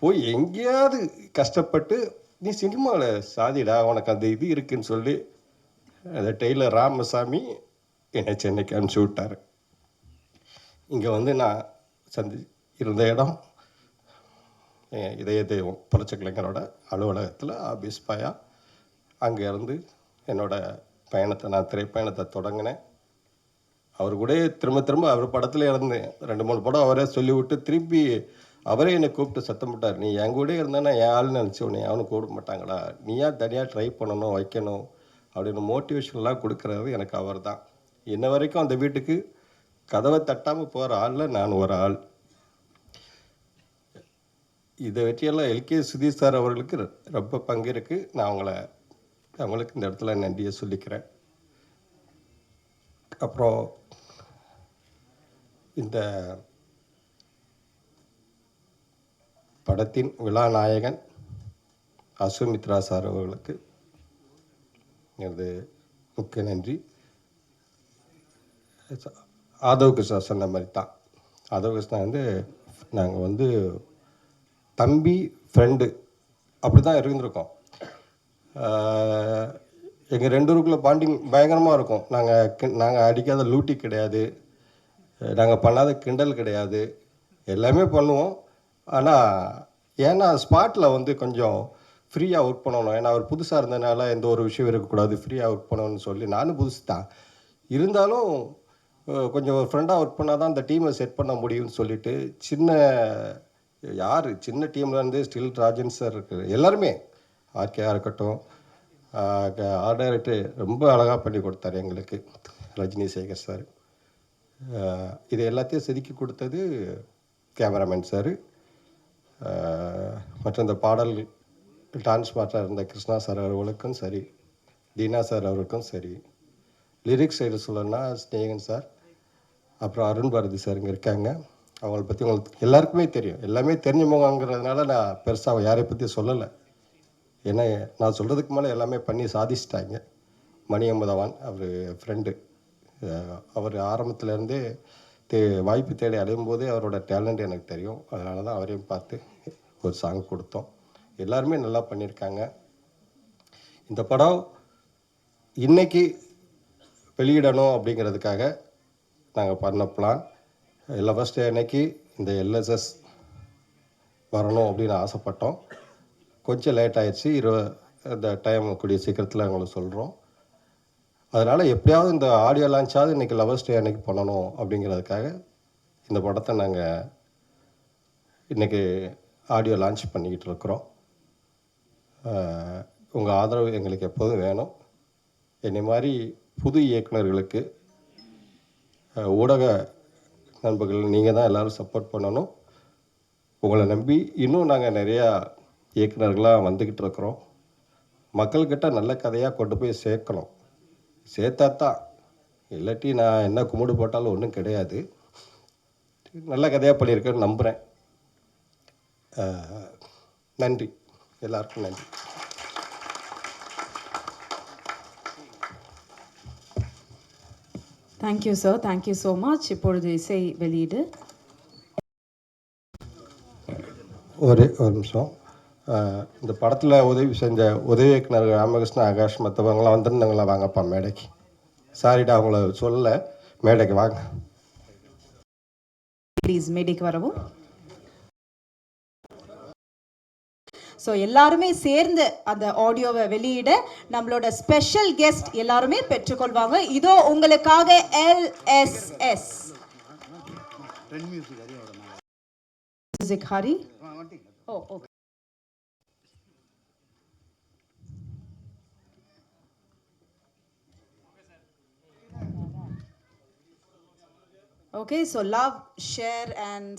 போய் எங்கேயாவது கஷ்டப்பட்டு நீ சினிமாவில் சாதிடா, உனக்கு அந்த இது இருக்குதுன்னு சொல்லி அந்த டெய்லர் ராமசாமி என்னை சென்னைக்கு அனுப்பிச்சி விட்டார். இங்கே வந்து நான் இருந்த இடம் இதய தெய்வம் புரட்சி கலைஞரோட அலுவலகத்தில் ஆபீஸ் பாயா. அங்கே இருந்து என்னோடய பயணத்தை நான் திரைப்பயணத்தை தொடங்கினேன். அவர் கூட திரும்ப அவர் படத்தில் இருந்தேன். 2-3 படம் அவரே சொல்லிவிட்டு திருப்பி அவரே என்னை கூப்பிட்டு சத்தம் போட்டார், நீ என் கூட இருந்தேன்னா என் ஆள்னு நினச்சோன்னே அவனு கூப்பிட மாட்டாங்களா, நீயா தனியாக ட்ரை பண்ணணும் வைக்கணும் அப்படின்னு மோட்டிவேஷன்லாம் கொடுக்குறது எனக்கு அவர் தான். இன்ன வரைக்கும் அந்த வீட்டுக்கு கதவை தட்டாமல் போகிற ஆளில் நான் ஒரு ஆள். இதை வெற்றியெல்லாம் எல்கே சுதீஷ் சார் அவர்களுக்கு ரொம்ப பங்கு இருக்குது. நான் அவங்களுக்கு இந்த இடத்துல நன்றியை சொல்லிக்கிறேன். அப்புறம் இந்த படத்தின் விழாநாயகன் அசுமித்ரா சார் அவர்களுக்கு எனது முக்கிய நன்றி. ஆதவ் கிருஷ்ணா சொன்ன மாதிரி தான். ஆதவ் கிருஷ்ணா நாங்கள் தம்பி ஃப்ரெண்டு அப்படி தான் இருந்திருக்கோம். எங்கள் 2 பேருக்குள்ள பாண்டிங் பயங்கரமாக இருக்கும். நாங்கள் அடிக்காத லூட்டி கிடையாது, நாங்கள் பண்ணாத கிண்டல் கிடையாது, எல்லாமே பண்ணுவோம். ஆனால் ஏன்னா ஸ்பாட்டில் கொஞ்சம் ஃப்ரீயாக ஒர்க் பண்ணணும். ஏன்னா அவர் புதுசாக இருந்ததுனால எந்த ஒரு விஷயம் இருக்கக்கூடாது, ஃப்ரீயாக ஒர்க் பண்ணணும்னு சொல்லி நானும் புதுசு தான் இருந்தாலும் கொஞ்சம் ஃப்ரெண்டாக ஒர்க் பண்ணால் தான் அந்த டீமை செட் பண்ண முடியும்னு சொல்லிட்டு சின்ன டீம்லேருந்து ஸ்டில் ராஜன் சார் இருக்குது, எல்லாருமே ஆர்கேயாக இருக்கட்டும், ஆர்ட் டைரக்டர் ரொம்ப அழகாக பண்ணி கொடுத்தாரு எங்களுக்கு, ரஜினி சேகர் சார். இது எல்லாத்தையும் செதுக்கி கொடுத்தது கேமராமேன் சார். மற்ற இந்த பாடல் டான்ஸ் மாஸ்டராக இருந்த கிருஷ்ணா சார் அவர்களுக்கும் சரி, தீனா சார் அவருக்கும் சரி, லிரிக்ஸ் சைடு சொல்லணும்னா ஸ்நேகன் சார், அப்புறம் அருண் பாரதி சார் இங்கே இருக்காங்க. அவங்கள பற்றி உங்களுக்கு எல்லாருக்குமே தெரியும். எல்லாமே தெரிஞ்சவங்கிறதுனால நான் பெருசாக யாரை பற்றி சொல்லலை. ஏன்னா நான் சொல்கிறதுக்கு மேலே எல்லாமே பண்ணி சாதிச்சிட்டாங்க. மணி அமுதவான் அவர் ஃப்ரெண்டு. அவர் ஆரம்பத்துலேருந்தே வாய்ப்பு தேடி அடையும் போதே அவரோட டேலண்ட் எனக்கு தெரியும். அதனால தான் அவரையும் பார்த்து ஒரு சாங் கொடுத்தோம். எல்லாருமே நல்லா பண்ணியிருக்காங்க. இந்த படம் இன்றைக்கி வெளியிடணும் அப்படிங்கிறதுக்காக நாங்கள் பண்ண பிளான். லவர்ஸ் டே அன்னைக்கு இந்த எல்எஸ்எஸ் வரணும் அப்படின்னு ஆசைப்பட்டோம். கொஞ்சம் லேட் ஆயிடுச்சு. இந்த டைம் கூடிய சீக்கிரத்தில் உங்களுக்கு சொல்கிறோம். அதனால் எப்படியாவது இந்த ஆடியோ லான்ச்சாவது இன்றைக்கி லவர்ஸ் டே அன்னைக்கு பண்ணணும் அப்படிங்கிறதுக்காக இந்த படத்தை நாங்கள் இன்றைக்கி ஆடியோ லான்ச் பண்ணிக்கிட்டு இருக்கிறோம். உங்கள் ஆதரவு எங்களுக்கு எப்போதும் வேணும். என்னை மாதிரி புது இயக்குநர்களுக்கு ஊடக நண்பர்கள் நீங்கள் தான் எல்லோரும் சப்போர்ட் பண்ணணும். உங்களை நம்பி இன்னும் நாங்கள் நிறையா இயக்குநர்களாக வந்துக்கிட்டு இருக்கிறோம். மக்கள்கிட்ட நல்ல கதையாக கொண்டு போய் சேர்க்கணும். சேர்த்தா தான், இல்லாட்டி நான் என்ன கும்பிடு போட்டாலும் ஒன்றும் கிடையாது. நல்ல கதையாக பண்ணியிருக்கேன்னு நம்புகிறேன். நன்றி, எல்லாருக்கும் நன்றி. Thank you sir, thank you so much. இப்பொழுது இசை வெளியீடு. ஒரு நிமிஷம். இந்த படத்தில் உதவி செஞ்ச உதவி இயக்குனர் ராமகிருஷ்ணன், ஆகாஷ், மற்றவங்களாம் வந்துருந்தாங்களா? வாங்கப்பா மேடைக்கு. சாரிடா அவங்கள சொல்ல, மேடைக்கு வாங்க ப்ளீஸ். மேடைக்கு வரவும். ஸோ எல்லாருமே சேர்ந்து அந்த ஆடியோவை வெளியிட நம்மளோட ஸ்பெஷல் கெஸ்ட் எல்லாருமே பெற்றுக்கொள்வாங்க. இதோ உங்களுக்காக LSS music. Hari. O okay. Okay, so love, share and